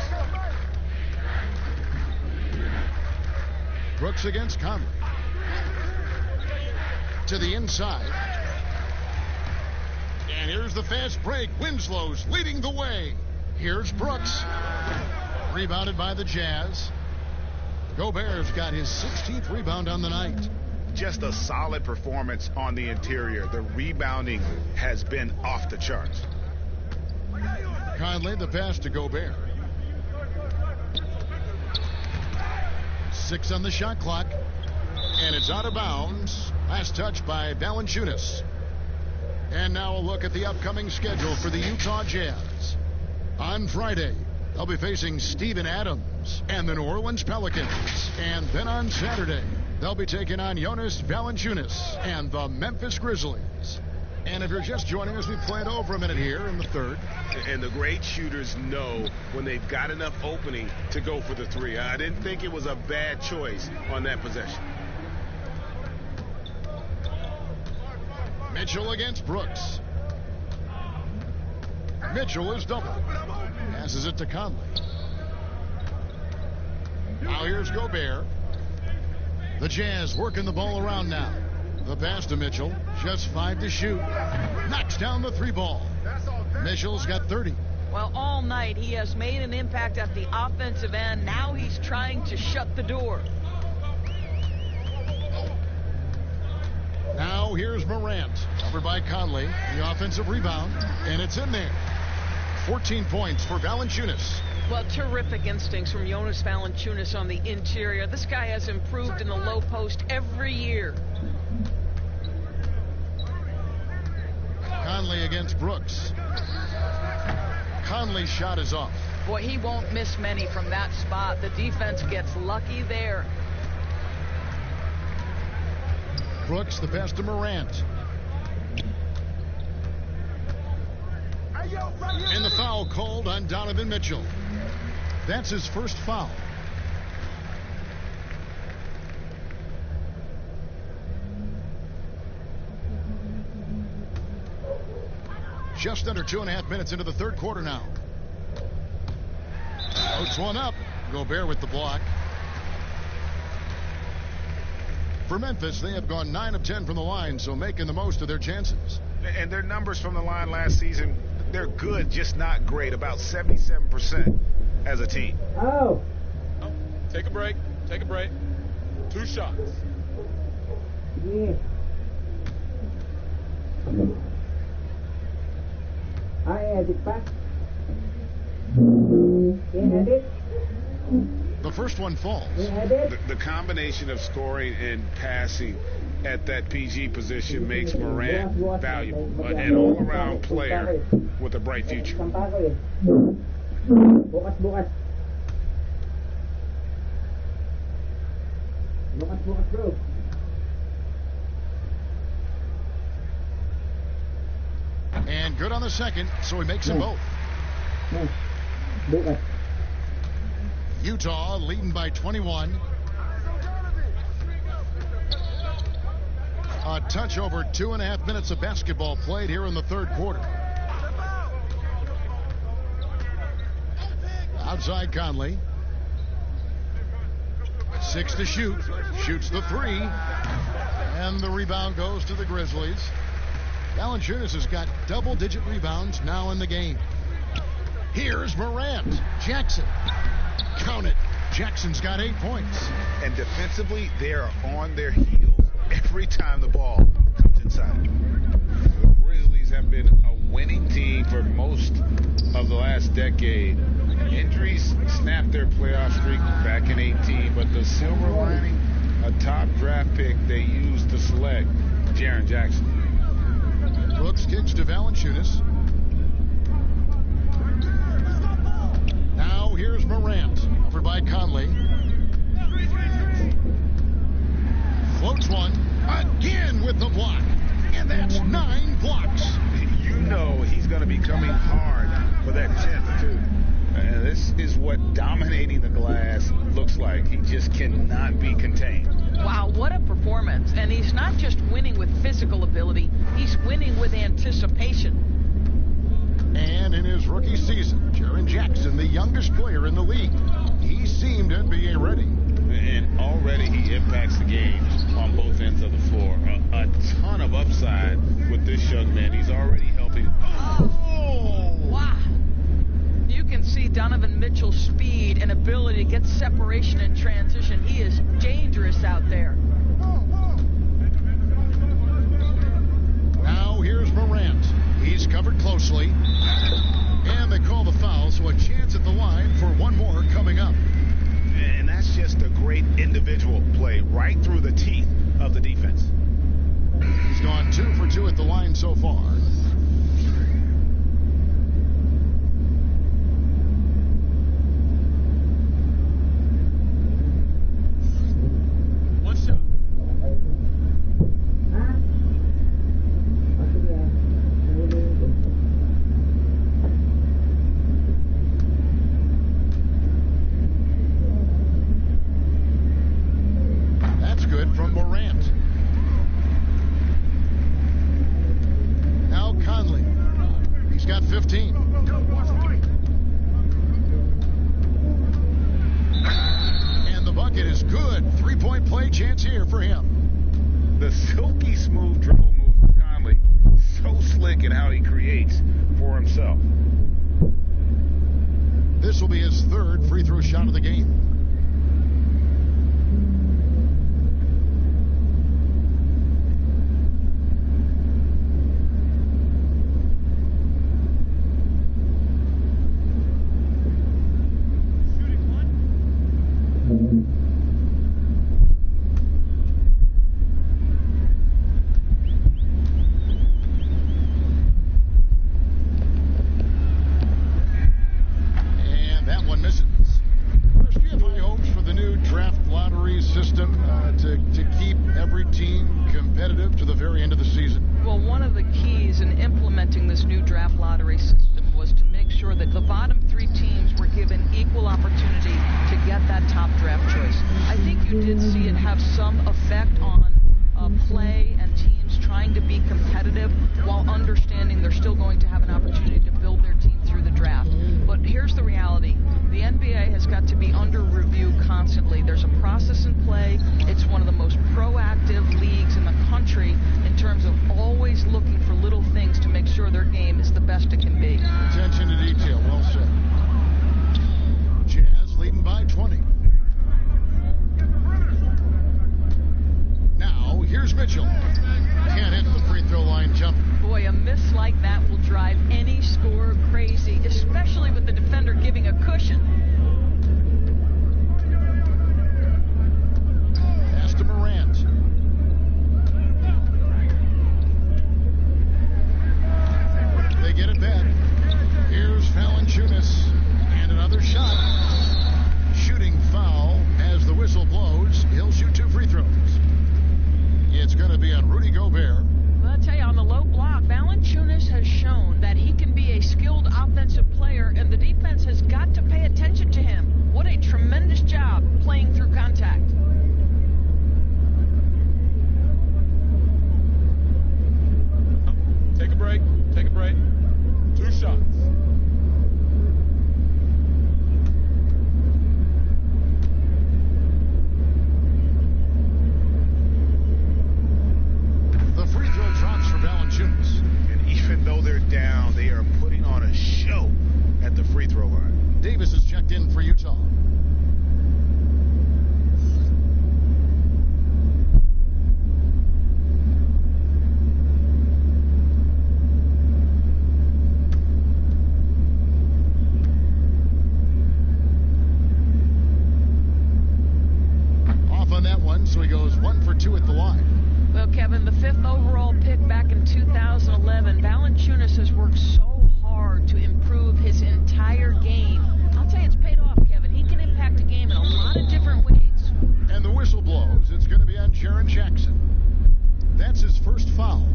S1: Brooks against Conley. To the inside. And here's the fast break. Winslow's leading the way. Here's Brooks. Rebounded by the Jazz. Gobert's got his 16th rebound on the night.
S4: Just a solid performance on the interior. The rebounding has been off the charts.
S1: Conley, the pass to Gobert. 6 on the shot clock. And it's out of bounds. Last touch by Valanciunas. And now a look at the upcoming schedule for the Utah Jazz. On Friday, they'll be facing Steven Adams and the New Orleans Pelicans. And then on Saturday, they'll be taking on Jonas Valanciunas and the Memphis Grizzlies. And if you're just joining us, we play it over a minute here in the third.
S5: And the great shooters know when they've got enough opening to go for the 3. I didn't think it was a bad choice on that possession.
S1: Mitchell against Brooks. Mitchell is double. Passes it to Conley. Now here's Gobert. The Jazz working the ball around now. The pass to Mitchell. Just 5 to shoot. Knocks down the 3 ball. Mitchell's got 30.
S3: Well, all night he has made an impact at the offensive end. Now he's trying to shut the door.
S1: Now here's Morant. Covered by Conley. The offensive rebound. And it's in there. 14 points for Valanciunas.
S8: Well, terrific instincts from Jonas Valanciunas on the interior. This guy has improved in the low post every year.
S1: Conley against Brooks. Conley's shot is off.
S3: Boy, he won't miss many from that spot. The defense gets lucky there.
S1: Brooks, the pass to Morant. And the foul called on Donovan Mitchell. That's his first foul. Just under 2.5 minutes into the third quarter now. Floats one up. Gobert with the block. For Memphis, they have gone 9 of 10 from the line, so making the most of their chances.
S4: And their numbers from the line last season, they're good, just not great. About 77% as a team.
S6: Oh, take a break. Take a break. 2 shots.
S13: Yeah. I had it back.
S1: The first one falls.
S4: The combination of scoring and passing at that PG position makes Morant valuable. An all-around player with a bright future.
S1: And good on the second, so he makes them both. Utah leading by 21. A touch over 2.5 minutes of basketball played here in the third quarter. Outside Conley. 6 to shoot. Shoots the 3. And the rebound goes to the Grizzlies. Valanciunas has got double-digit rebounds now in the game. Here's Morant. Jackson. Count it. Jackson's got 8 points.
S4: And defensively, they are on their heels every time the ball comes inside. The Grizzlies have been a winning team for most of the last decade. Injuries snapped their playoff streak back in 18, but the silver lining, a top draft pick they used to select Jaren Jackson.
S1: Brooks kicks to Valanciunas. Now here's Morant, covered by Conley. Floats one, again with the block. And that's 9 blocks.
S4: You know he's going to be coming hard for that 10th, too. And this is what dominating the glass looks like. He just cannot be contained.
S3: Wow, what a performance. And he's not just winning with physical ability, he's winning with anticipation.
S1: And in his rookie season, Jaren Jackson, the youngest player in the league, he seemed NBA ready.
S4: And already he impacts the game on both ends of the floor. A ton of upside with this young man. He's already helping.
S3: Oh! Wow. You can see Donovan Mitchell's speed and ability to get separation in transition. He is dangerous out there.
S1: Now here's Morant. He's covered closely. And they call the foul, so a chance at the line for one more coming up.
S4: And that's just a great individual play right through the teeth of the defense.
S1: He's gone 2 for 2 at the line so far. From Morant. Now Conley. He's got 15. And the bucket is good. 3-point play chance here for him.
S4: The silky smooth dribble move from Conley. So slick in how he creates for himself.
S1: This will be his 3rd free throw shot of the game. system to keep every team competitive to the very end of the season?
S3: Well, one of the keys in implementing this new draft lottery system was to make sure that the bottom 3 teams were given equal opportunity to get that top draft choice. I think you did see it have some effect on play and teams trying to be competitive while understanding they're still going to have an opportunity to build their team through the draft. But here's the reality. The NBA has got to be under review constantly. There's a process in play. It's one of the most proactive leagues in the country in terms of always looking for little things to make sure their game is the best it can be.
S1: Attention to detail. Well said. Jazz leading by 20. Now, here's Mitchell. Can't hit the free throw line jumper.
S3: Boy, a miss like that will drive any scorer crazy, especially with the defender giving a cushion.
S1: Pass to Morant. They get it back. Here's Valanciunas. And another shot. Shooting foul as the whistle blows. He'll shoot 2 free throws. It's going to be on Rudy Gobert.
S3: Well, I'll tell you, on the low block, Valanciunas has shown that he can be a skilled offensive player, and the defense has got to pay attention to him. What a tremendous job playing through contact.
S6: Take a break. Take a break. 2 shots.
S4: And even though they're down, they are putting on a show at the free throw line.
S1: Davis is checked in for Utah. Off on that one, so he goes 1 for 2 at the line.
S3: Well, Kevin, the 5th overall pick back in 2011, Valanciunas has worked so hard to improve his entire game. I'll tell you, it's paid off, Kevin. He can impact a game in a lot of different ways.
S1: And the whistle blows. It's going to be on Jaren Jackson. That's his first foul.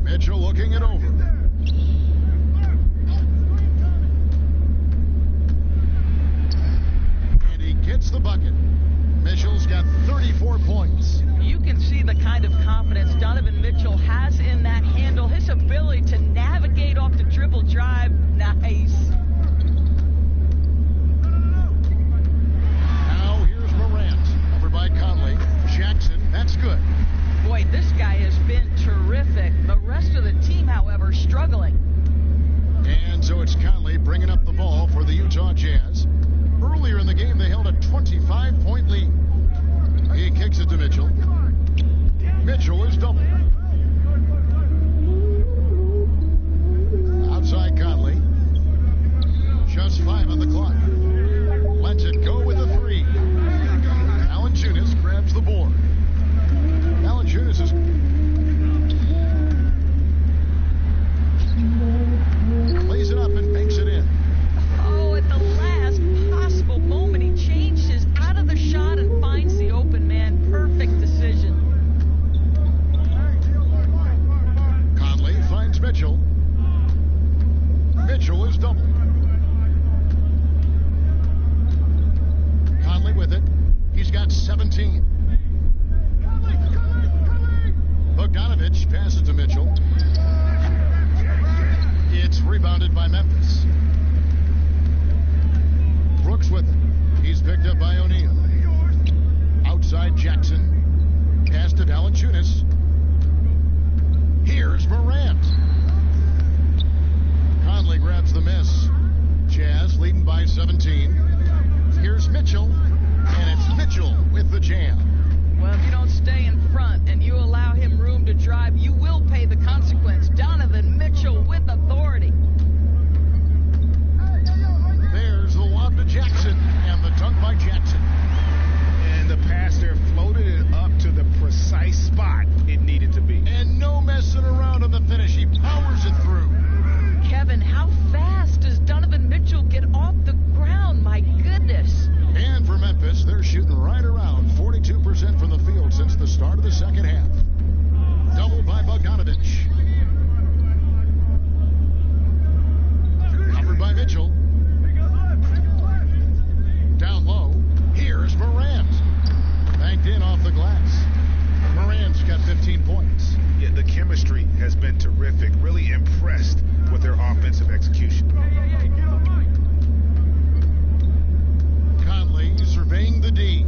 S1: Mitchell looking it over. Gets the bucket. Mitchell's got 34 points.
S3: You can see the kind of confidence Donovan Mitchell has in that handle. His ability to navigate off the dribble drive. Nice.
S1: Now here's Morant. Over by Conley. Jackson. That's good.
S3: Boy, this guy has been terrific. The rest of the team, however, struggling.
S1: And so it's Conley bringing up the ball for the Utah Jazz. Earlier in the game, they held a 25-point lead. He kicks it to Mitchell. Mitchell is doubled. Outside Conley. Just 5 on the clock. Lets it go with a 3. Valanciunas grabs the board. Valanciunas is... lays it up and banks it in.
S3: Oh, at the last possible moment, he changed his out of the shot and finds the open man. Perfect decision.
S1: Conley finds Mitchell. Mitchell is doubled. Conley with it. He's got 17. Bogdanovich passes to Mitchell. It's rebounded by Memphis. Brooks with it. He's picked up by O'Neal. Outside Jackson. Pass to Valanciunas. Here's Morant. Conley grabs the miss. Jazz leading by 17. Here's Mitchell. And it's Mitchell with the jam.
S3: Well, if you don't stay in front and you allow him room to drive, you will pay the consequence. Donovan Mitchell with authority.
S1: There's the lob to Jackson, and the dunk by Jackson.
S4: And the passer floated it up to the precise spot
S3: How fast does Donovan Mitchell get off the ground? My goodness.
S1: And for Memphis, they're shooting right around 42% from the field since the start of the second half. Doubled by Bogdanovich. Covered by Mitchell. Down low. Here's Morant. Banked in off the glass. Morant's got 15 points.
S4: Yeah, the chemistry has been terrific. Really impressed with their offensive execution.
S1: Conley surveying the D.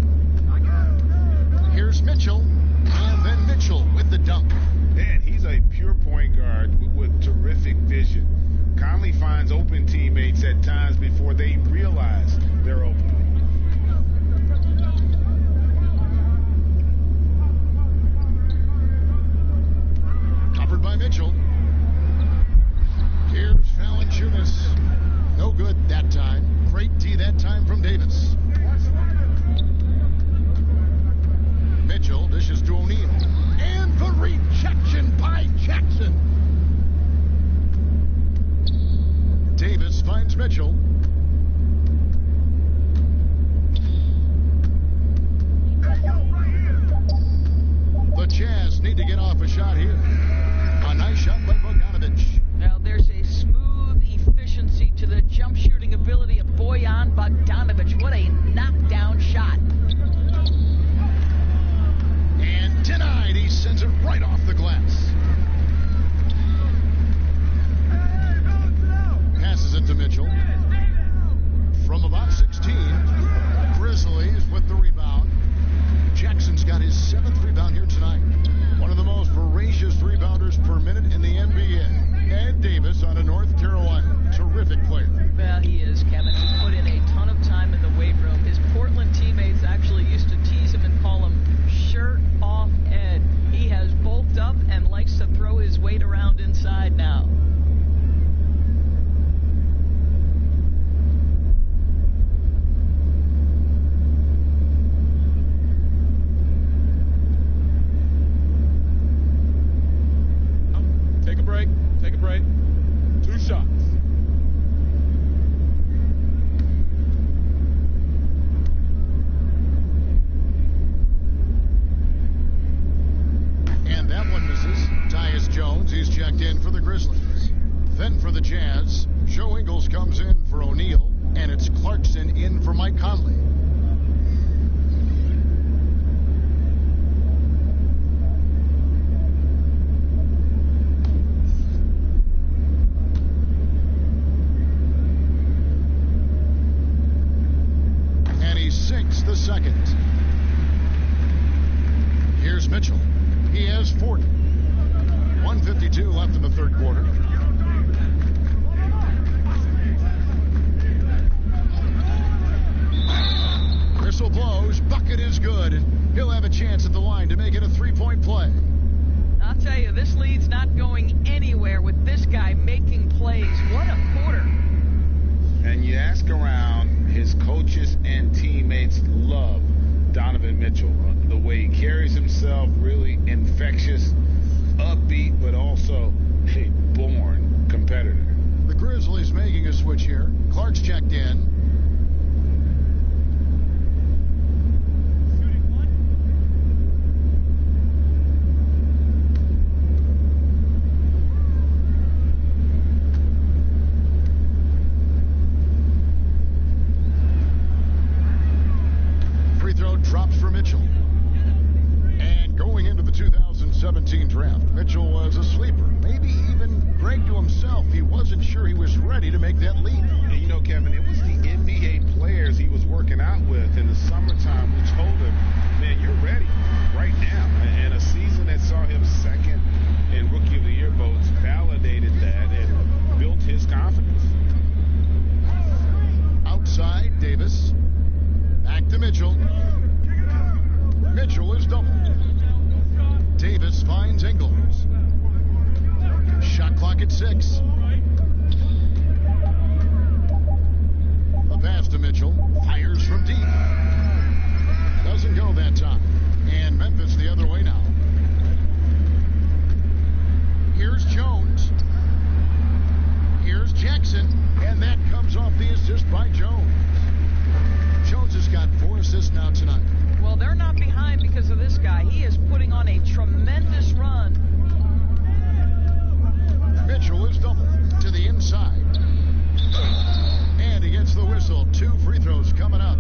S1: Here's Mitchell. And then Mitchell with the dunk.
S4: Man, he's a pure point guard with terrific vision. Conley finds open teammates at times before they realize they're open.
S1: Covered by Mitchell. Here's Valanciunas. No good that time. Great D that time from Davis. Mitchell dishes to O'Neal. And the rejection by Jackson. Davis finds Mitchell. The Jazz need to get off a shot here. A nice shot by Bogdanovich.
S3: Now there's a smooth efficiency to the jump shooting ability of Bojan Bogdanovich. What a knockdown shot.
S1: And denied. He sends it right off the glass. Passes it to Mitchell. From about 16, Grizzlies with the rebound. Jackson's got his 7th rebound here tonight. One of the most voracious rebounders per minute in the NBA. Ed Davis out of North Carolina. Terrific player.
S3: Well, he is, Kevin. He put in a ton of time in the weight room. His Portland teammates actually used to tease him and call him Shirt Off Ed. He has bulked up and likes to throw his weight around inside now.
S6: Take a break. 2 shots.
S1: And that one misses. Tyus Jones, he's checked in for the Grizzlies. Then for the Jazz, Joe Ingles comes in for O'Neal, and it's Clarkson in for Mike Conley. The second. Here's Mitchell. He has 40. 1:52 left in the third quarter. Whistle blows. Bucket is good. And he'll have a chance at the line to make it a 3-point play.
S3: I'll tell you, this lead's not going anywhere with this guy making plays. What a quarter.
S4: And you ask around, his coaches and teammates love Donovan Mitchell. The way he carries himself, really infectious, upbeat, but also a born competitor.
S1: The Grizzlies making a switch here. Clark's checked in. Drops for Mitchell. And going into the 2017 draft, Mitchell was a sleeper. Maybe even bragged to himself he wasn't sure he was ready to make that leap.
S4: And you know, Kevin, it was the NBA players he was working out with in the summertime who told him, man, you're ready right now. And a season that saw him second in Rookie of the Year votes validated that and built his confidence.
S1: Outside, Davis. Back to Mitchell. Mitchell is doubled. Davis finds Ingles. Shot clock at 6. The pass to Mitchell. Fires from deep. Doesn't go that time. And Memphis the other way now. Here's Jones. Here's Jackson. by Jones. Jones has got 4 assists now tonight.
S3: Well, they're not behind because of this guy. He is putting on a tremendous run.
S1: Mitchell is doubled to the inside. And he gets the whistle. 2 free throws coming up.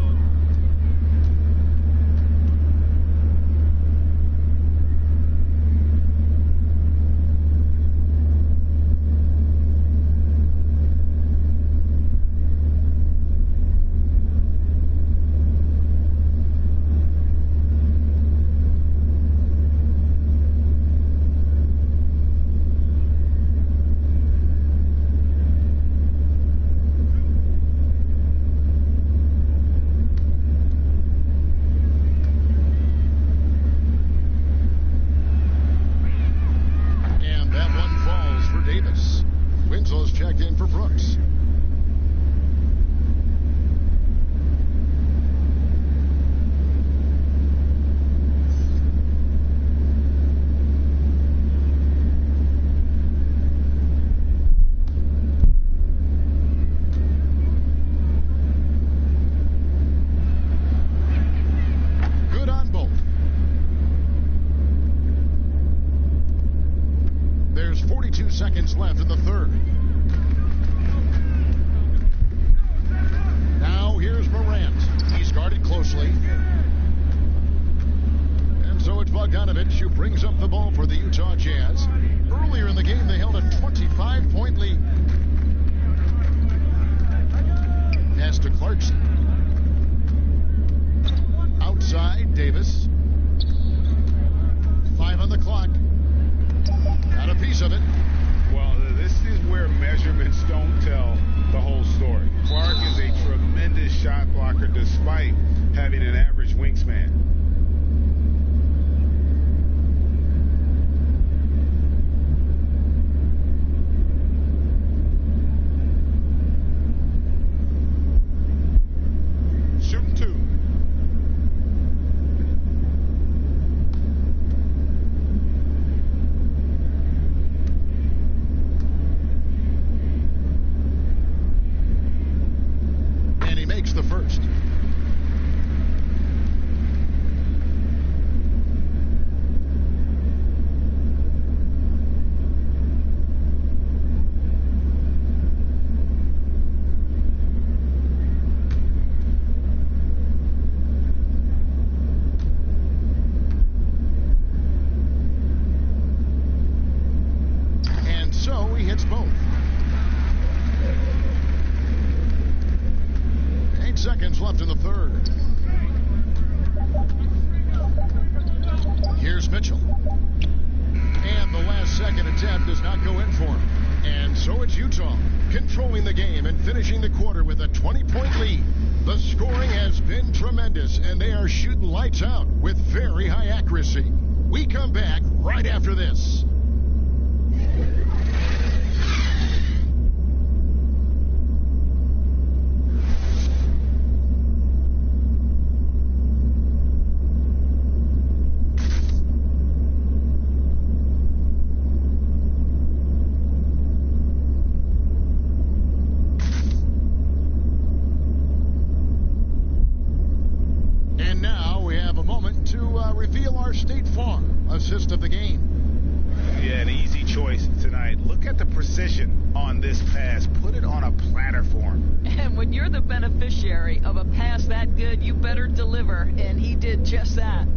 S1: Winslow's checked in for Brooks. Good on both. There's 42 seconds left in the third. Now here's Morant. He's guarded closely. And so it's Bogdanovich who brings up the ball for the Utah Jazz. Earlier in the game, they held a 25-point lead. Pass to Clarkson. Outside, Davis. 5 on the clock. Got a piece of it.
S5: Well, this is where measurements don't tell the whole story. Clark is a tremendous shot blocker despite having an average wingspan. Shooting 2.
S1: The first. And so he hits both. 8 seconds left in the third. Here's Mitchell. And the last second attempt does not go in for him. And so it's Utah controlling the game and finishing the quarter with a 20-point lead. The scoring has been tremendous, and they are shooting lights out with very high accuracy. We come back right after this. Reveal our State Farm assist of the game.
S5: Yeah, an easy choice tonight. Look at the precision on this pass. Put it on a platter form.
S3: And when you're the beneficiary of a pass that good, you better deliver, and he did just that.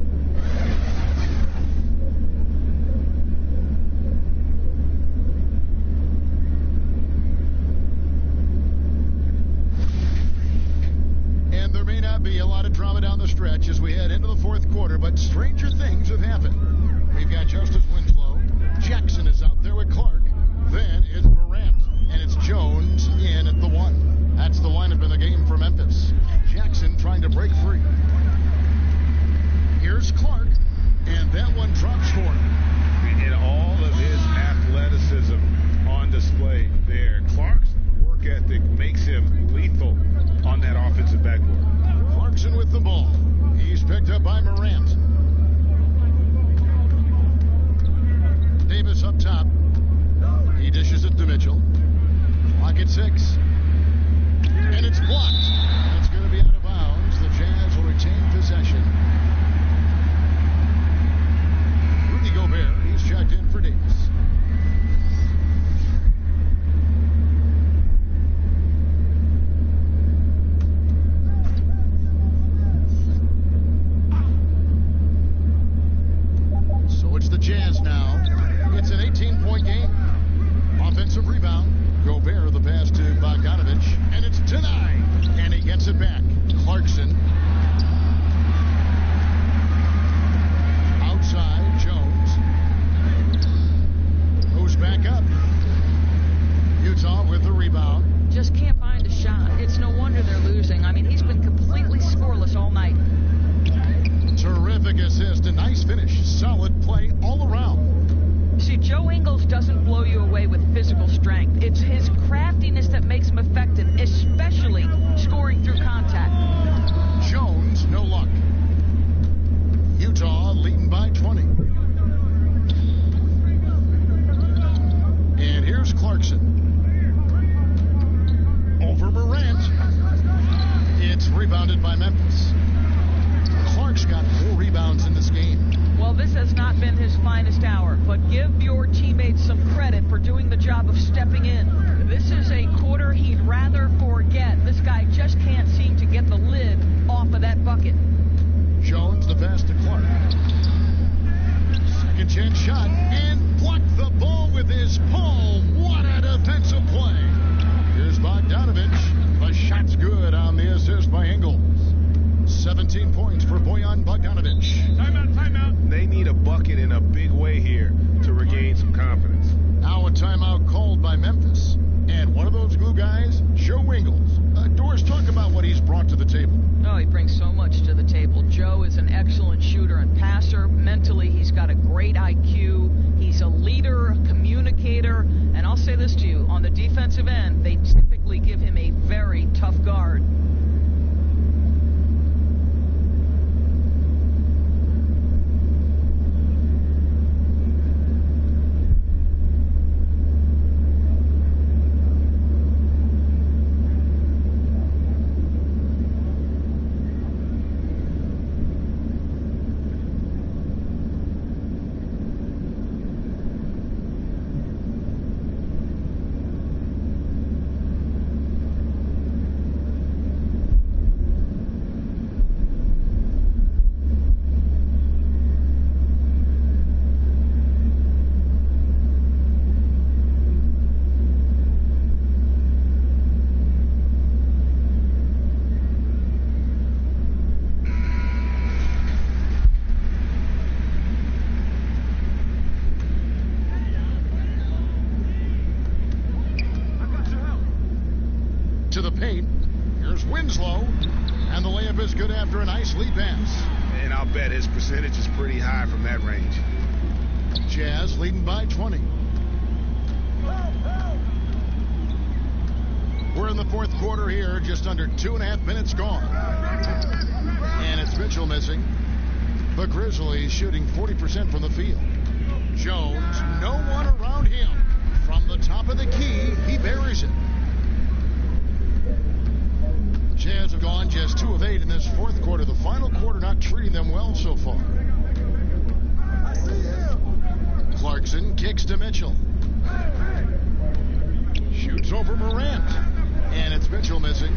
S3: And there may not be a lot of drama down the stretch as we head into the fourth quarter, but stranger things have happened. We've got Justice Winslow. Jackson is out there with Clark. Then it's Morant, and it's Jones in at the 1. That's the lineup in the game for Memphis. Jackson trying to break free. Here's Clark, and that one drops for him.
S5: And all of his athleticism on display there. Clark's work ethic makes him lethal on that offensive backboard.
S1: Clarkson with the ball. He's picked up by Morant. Davis up top. He dishes it to Mitchell. Clock at 6. And it's blocked. point game. Offensive rebound. Gobert, the pass to Bogdanovich, and it's denied. And he gets it back. Clarkson. Outside, Jones. Moves back up. Utah with the rebound.
S3: Just can't find a shot. It's no wonder they're losing. I mean, he's been completely scoreless all night.
S1: Terrific assist, a nice finish. Solid play all around.
S3: See, Joe Ingles doesn't blow you away with physical strength. It's his craftiness that makes him effective, especially scoring through contact.
S1: Jones, no luck. Utah leading by 20. And here's Clarkson. Over Morant. It's rebounded by Memphis. Clark's got 4 rebounds in this game.
S3: Well, this has not been his finest hour, but give your teammates some credit for doing the job of stepping in. This is a quarter he'd rather forget. This guy just can't seem to get the lid off of that bucket.
S1: Jones, the pass to Clark. Second chance shot, and blocked the ball with his palm. What a defensive play. Here's Bogdanovich. The shot's good on the assist by Ingles. 17 points for Bojan Bogdanovich.
S5: Timeout. They need a bucket in a big way here to regain some confidence.
S1: Now a timeout called by Memphis. And one of those glue guys, Joe Ingles. Doris, talk about what he's brought to the table.
S3: Oh, he brings so much to the table. Joe is an excellent shooter and passer. Mentally, he's got a great IQ. He's a leader, a communicator. And I'll say this to you, on the defensive end, they typically give him a very tough guard.
S1: To the paint. Here's Winslow. And the layup is good after a nice lead pass.
S5: And I'll bet his percentage is pretty high from that range.
S1: Jazz leading by 20. We're in the fourth quarter here, just under 2.5 minutes gone. And it's Mitchell missing. The Grizzlies shooting 40% from the field. Jones, no one around him. From the top of the key, he buries it. Jazz have gone just 2 of 8 in this fourth quarter. The final quarter not treating them well so far. Clarkson kicks to Mitchell. Shoots over Morant. And it's Mitchell missing.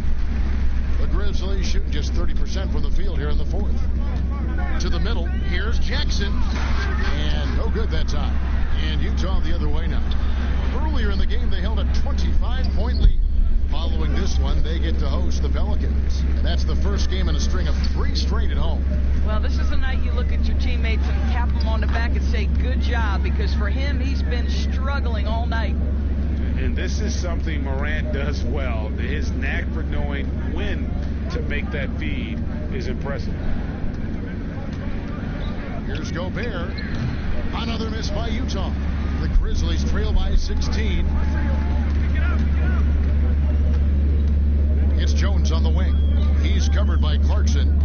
S1: The Grizzlies shooting just 30% from the field here in the fourth. To the middle. Here's Jackson. And no good that time. And Utah the other way now. Earlier in the game, they held a 25-point lead. Following this one, they get to host the Pelicans. And that's the first game in a string of 3 straight at home.
S3: Well, this is the night you look at your teammates and tap them on the back and say, good job, because for him, he's been struggling all night.
S5: And this is something Morant does well. His knack for knowing when to make that feed is impressive.
S1: Here's Gobert. Another miss by Utah. The Grizzlies trail by 16. It's Jones on the wing. He's covered by Clarkson.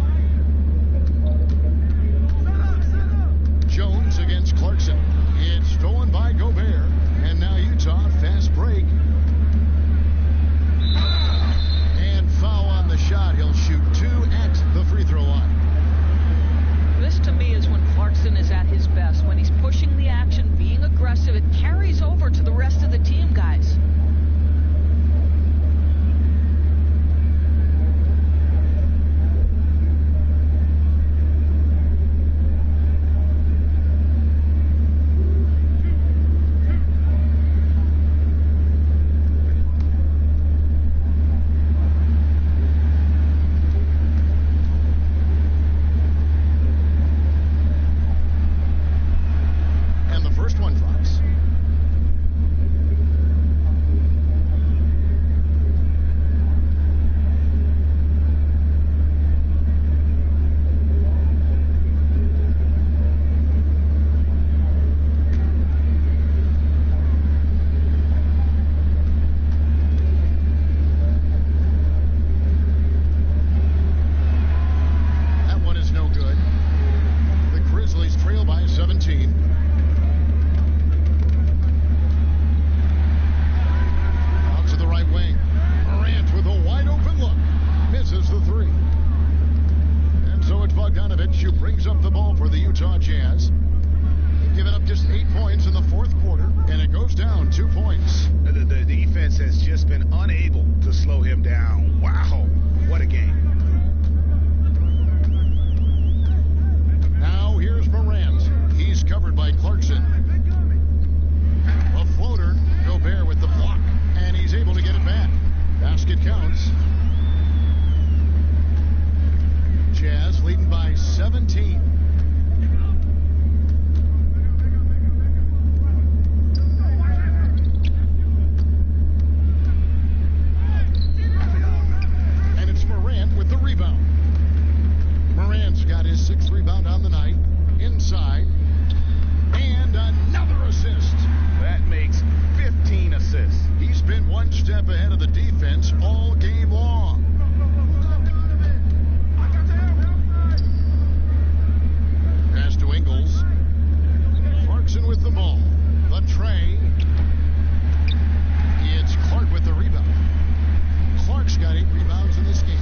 S1: Jones against Clarkson. It's stolen by Gobert. And now Utah, fast break. And foul on the shot. He'll shoot 2 at the free throw line.
S3: This, to me, is when Clarkson is at his best. When he's pushing the action, being aggressive, it carries over to the rest of the team, guys.
S1: first one drops. Trail by 17. Out to the right wing. Morant with a wide open look. Misses the three. And so it's Bogdanovich who brings up the ball for the Utah Jazz. They've given up just 8 points in the fourth quarter, and it goes down 2 points.
S4: The defense has just been unable to slow him down. Wow, what a game.
S1: Now here's Morant. He's covered by Clarkson. A floater. Gobert with the block. And he's able to get it back. Basket counts. Jazz leading by 17. And it's Morant with the rebound. Morant's got his 6th rebound on the night. Inside. And another assist.
S4: That makes 15 assists.
S1: He's been one step ahead of the defense all game long. Pass to Ingles. Clarkson with the ball. The tray. It's Clark with the rebound. Clark's got 8 rebounds in this game.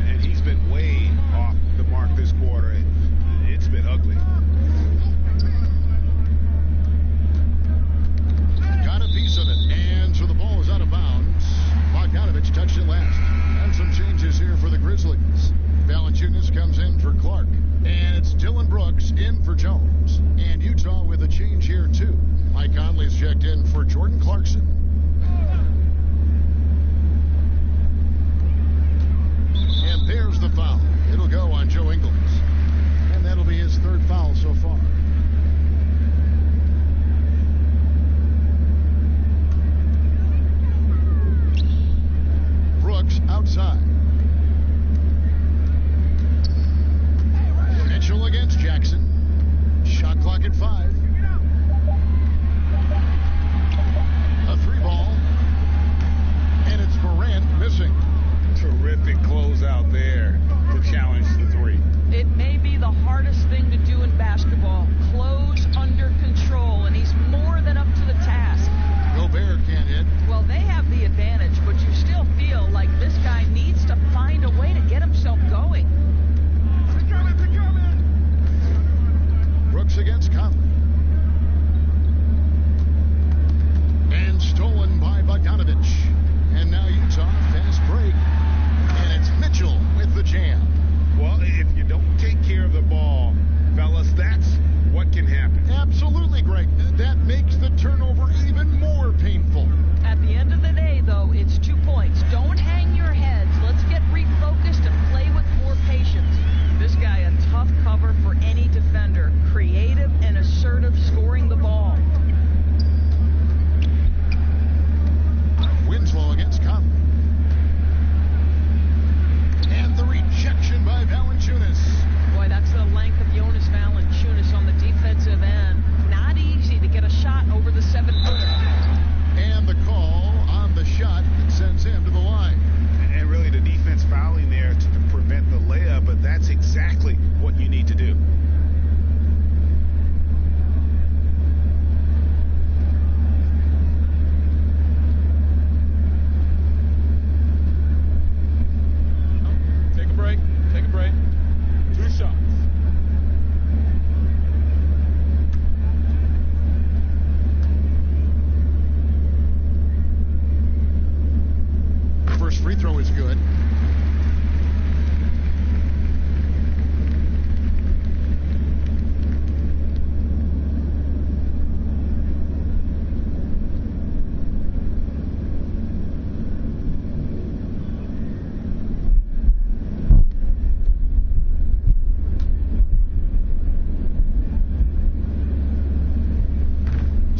S4: And he's been way off the mark this quarter. It's been ugly.
S1: Got a piece of it. And so the ball is out of bounds. Bogdanovich touched it last. And some changes here for the Grizzlies. Valanciunas comes in for Clark. And it's Dylan Brooks in for Jones. And Utah with a change here, too. Mike Conley's checked in for Jordan Clarkson. And there's the foul. It'll go on Joe Ingles. And that'll be his 3rd foul so far. Brooks outside. Mitchell against Jackson. Shot clock at 5. A 3-ball. And it's Morant missing.
S4: Terrific closeout there to challenge the 3.
S3: It may be the hardest thing to do in basketball,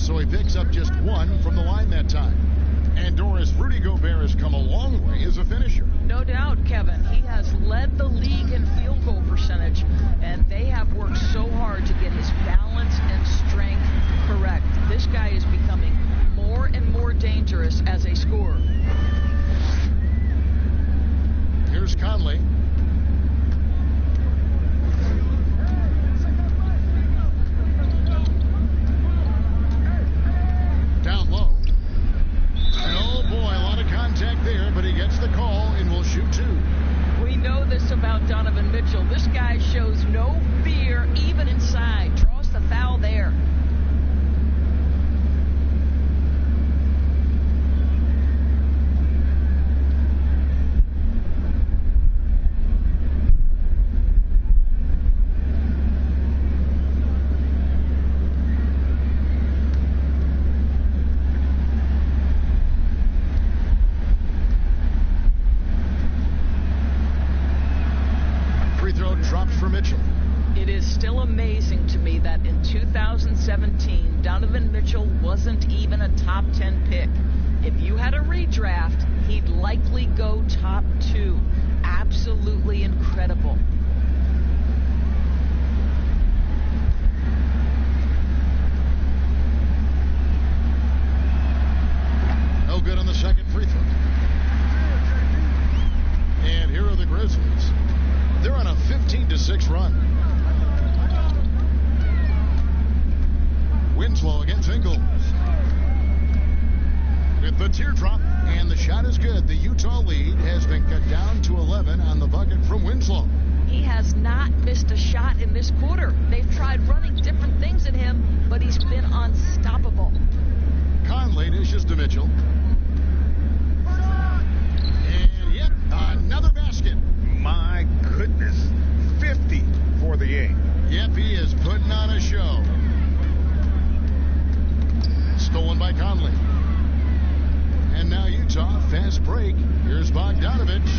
S1: so he picks up just 1 from the line that time. And Doris, Rudy Gobert has come a long way as a finisher.
S3: No doubt, Kevin. He has led the league in field goal percentage, and they have worked so hard to get his balance and strength correct. This guy is becoming more and more dangerous as a scorer.
S1: Here's Conley. Down low. Oh boy, a lot of contact there, but he gets the call and will shoot 2.
S3: We know this about Donovan Mitchell. This guy shows no fear even inside. Draws the foul there. It is still amazing to me that in 2017, Donovan Mitchell wasn't even a top 10 pick. If you had a redraft, he'd likely go top 2. Absolutely incredible.
S1: No good on the second free throw. And here are the Grizzlies. They're on a 15-6 run. Winslow against Ingles. With the teardrop, and the shot is good. The Utah lead has been cut down to 11 on the bucket from Winslow.
S3: He has not missed a shot in this quarter. They've tried running different things at him, but he's been unstoppable.
S1: Conley dishes to Mitchell. And yep, another basket.
S4: My goodness, 50 for the game.
S1: Yep, he is putting on a show. Stolen by Conley. And now Utah, fast break. Here's Bogdanovich.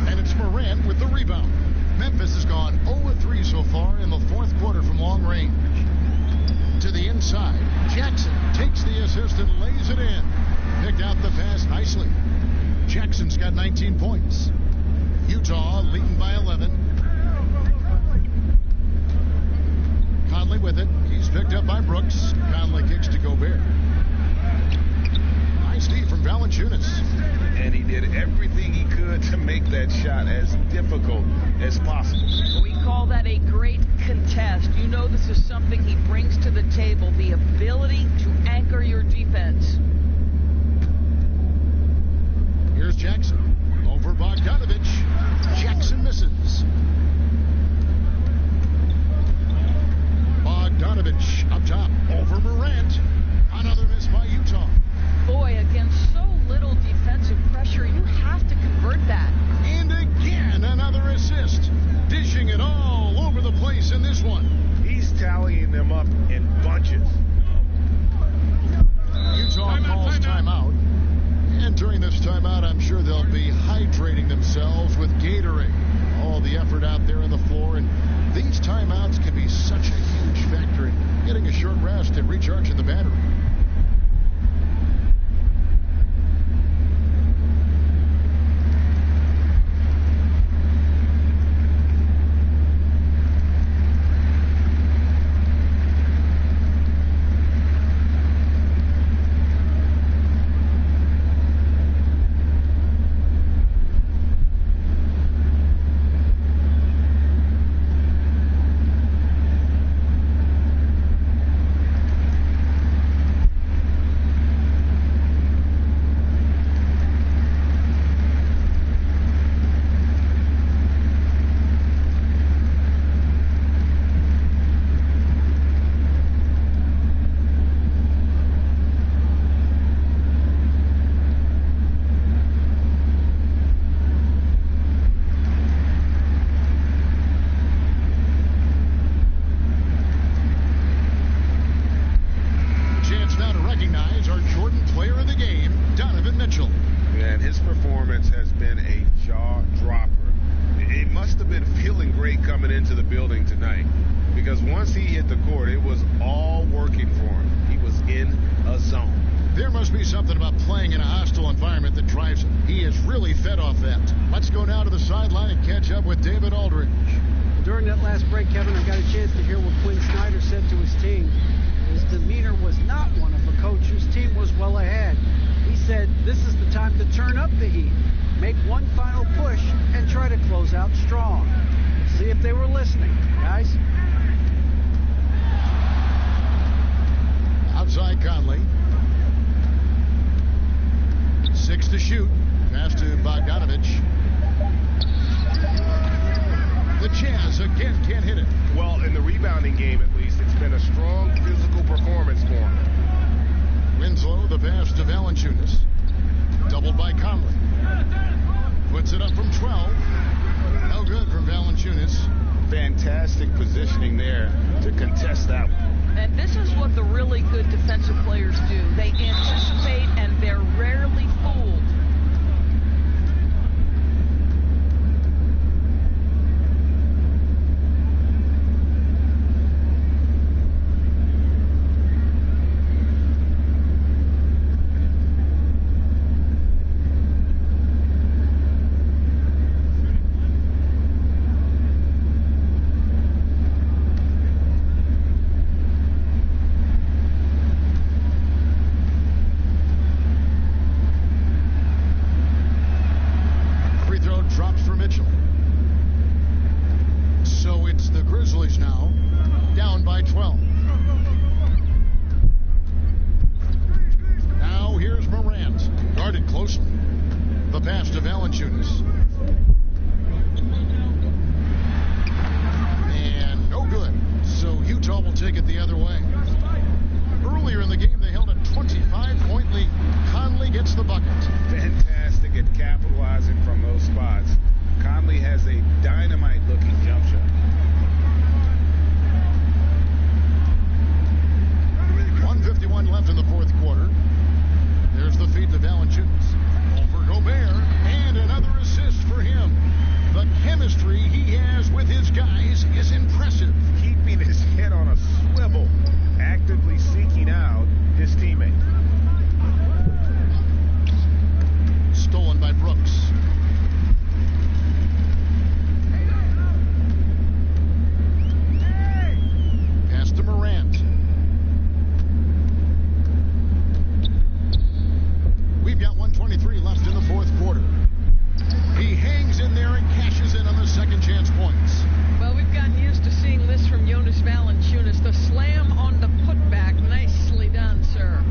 S1: And it's Morant with the rebound. Memphis has gone 0-3 so far in the fourth quarter from long range. To the inside. Jackson takes the assist and lays it in. Picked out the pass nicely. Jackson's got 19 points. Utah leading by 11. Conley with it. He's picked up by Brooks. Conley kicks to Gobert. Nice D from Valanciunas.
S4: And he did everything he could to make that shot as difficult as possible.
S3: We call that a great contest. You know this is something he brings to the table, the ability to anchor your defense.
S1: Here's Jackson. Over Bogdanovich. Jackson misses. Bogdanovich up top. Over Morant. Another miss by Utah.
S3: Boy, against so little defensive pressure, you have to convert that.
S1: And again, another assist. Dishing it all over the place in this one.
S4: He's tallying them up in bunches.
S1: Utah calls timeout. And during this timeout, I'm sure they'll be hydrating themselves with Gatorade. All the effort out there on the floor. And these timeouts can be such a huge factor in getting a short rest and recharging the battery.
S4: Because once he hit the court, it was all working for him. He was in
S1: Must be something about playing in a hostile environment that drives him. He is really fed off that. Let's go now to the sideline and catch up with David Aldridge.
S2: During that last break, Kevin, I got a chance to hear what Quinn Snyder said to his team. His demeanor was not one of a coach whose team was well ahead. He said, this is the time to turn up the heat, make one final push, and try to close out strong. See if they were listening, guys.
S1: Outside Conley. 6 to shoot. Pass to Bogdanovich. The Jazz again can't hit it.
S5: Well, in the rebounding game, at least, it's been a strong physical performance for him.
S1: Winslow, the pass to Valanciunas. Doubled by Conley. Puts it up from 12. No good from Valanciunas.
S4: Fantastic positioning there to contest that one.
S3: And this is what the really good defensive players do. They anticipate, and they're rarely fooled.
S1: Grizzlies now down by 12. Now here's Morant, guarded closely. The pass to Valanciunas. And no good. So Utah will take it the other way. Earlier in the game, they held a 25-point lead. Conley gets the bucket.
S4: Fantastic at capitalizing from those spots. Conley has a dynamite-looking jump shot.
S1: 1:51 left in the fourth quarter. There's the feed to Valanciunas. Over Gobert, and another assist for him. The chemistry he has with his guys is impressive.
S4: Keeping his head on a swivel, actively seeking out his teammate.
S1: Stolen by Brooks. Pass to Morant. We've got 1:23 left in the fourth quarter. He hangs in there and cashes in on the second chance points.
S8: Well, we've gotten used to seeing this from Jonas Valanciunas. The slam on the putback. Nicely done, sir.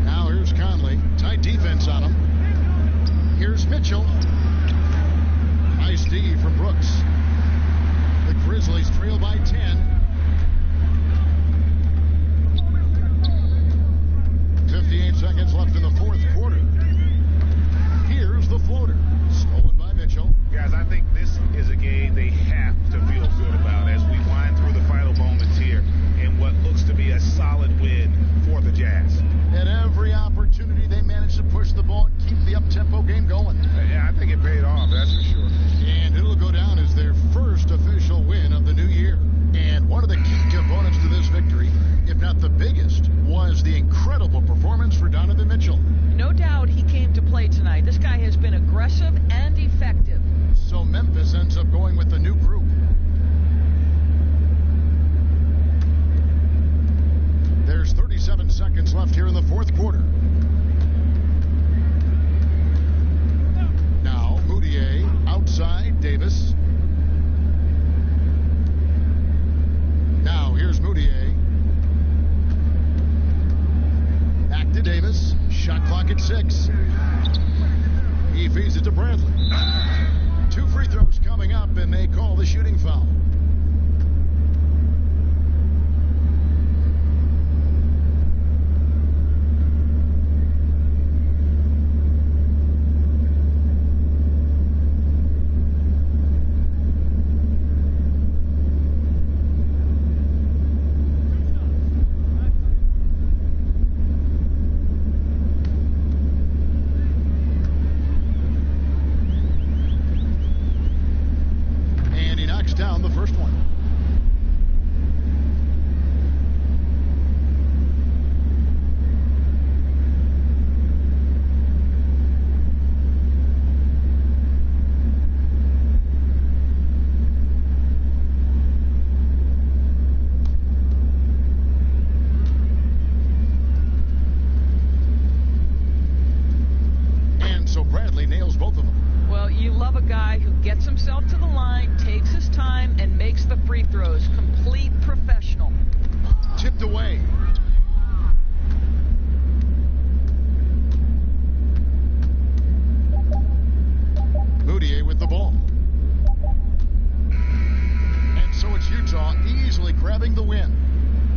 S1: Now here's Conley. Tight defense on him. Here's Mitchell. Nice D from Brooks. The Grizzlies trail by 10. 58 seconds left in the fourth quarter. Here's the floater. Stolen by Mitchell.
S4: Guys, I think this is a game they have to feel good about as we wind through the final moments here in what looks to be a solid win for the Jazz.
S1: At every opportunity, they managed to push the ball and keep the up-tempo game going.
S4: Yeah, I think it paid off, that's for sure.
S1: And it'll go down as their first official win of the new year. And one of the key components to this victory, if not the biggest, was the incredible performance for Donovan Mitchell.
S3: No doubt he came to play tonight. This guy has been aggressive and effective.
S1: So Memphis ends up going with the new group. There's 37 seconds left here in the fourth quarter. Now Moutier outside Davis. Now here's Moutier. Back to Davis. Shot clock at 6. He feeds it to Bradley. 2 free throws coming up, and they call the shooting foul. Down the first one.
S3: love a guy who gets himself to the line, takes his time, and makes the free throws. Complete professional.
S1: Tipped away. Moutier with the ball. And so it's Utah easily grabbing the win.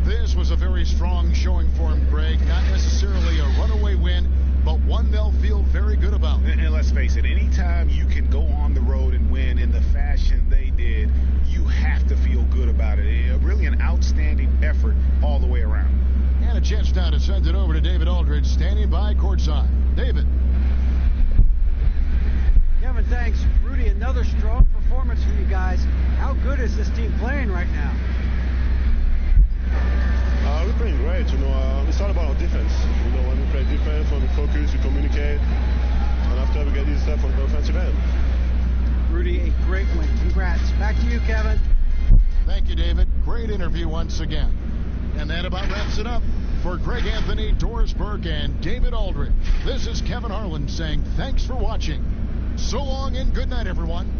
S1: This was a very strong showing for him, Greg. Not necessarily a runaway win, but one they'll feel very good about.
S4: And let's face it, anytime you can go on the road and win in the fashion they did, you have to feel good about it. Really an outstanding effort all the way around.
S1: And a chance now to send it over to David Aldridge, standing by courtside. David.
S2: Kevin, thanks. Rudy, another strong performance from you guys. How good is this team playing right now?
S14: We're playing great. It's all about our defense. When we play defense, when we focus, we communicate, and after we get this stuff on the offensive end.
S2: Rudy, a great win. Congrats. Back to you, Kevin.
S1: Thank you, David. Great interview once again. And that about wraps it up. For Greg Anthony, Doris Burke, and David Aldridge, this is Kevin Harlan saying thanks for watching. So long and good night, everyone.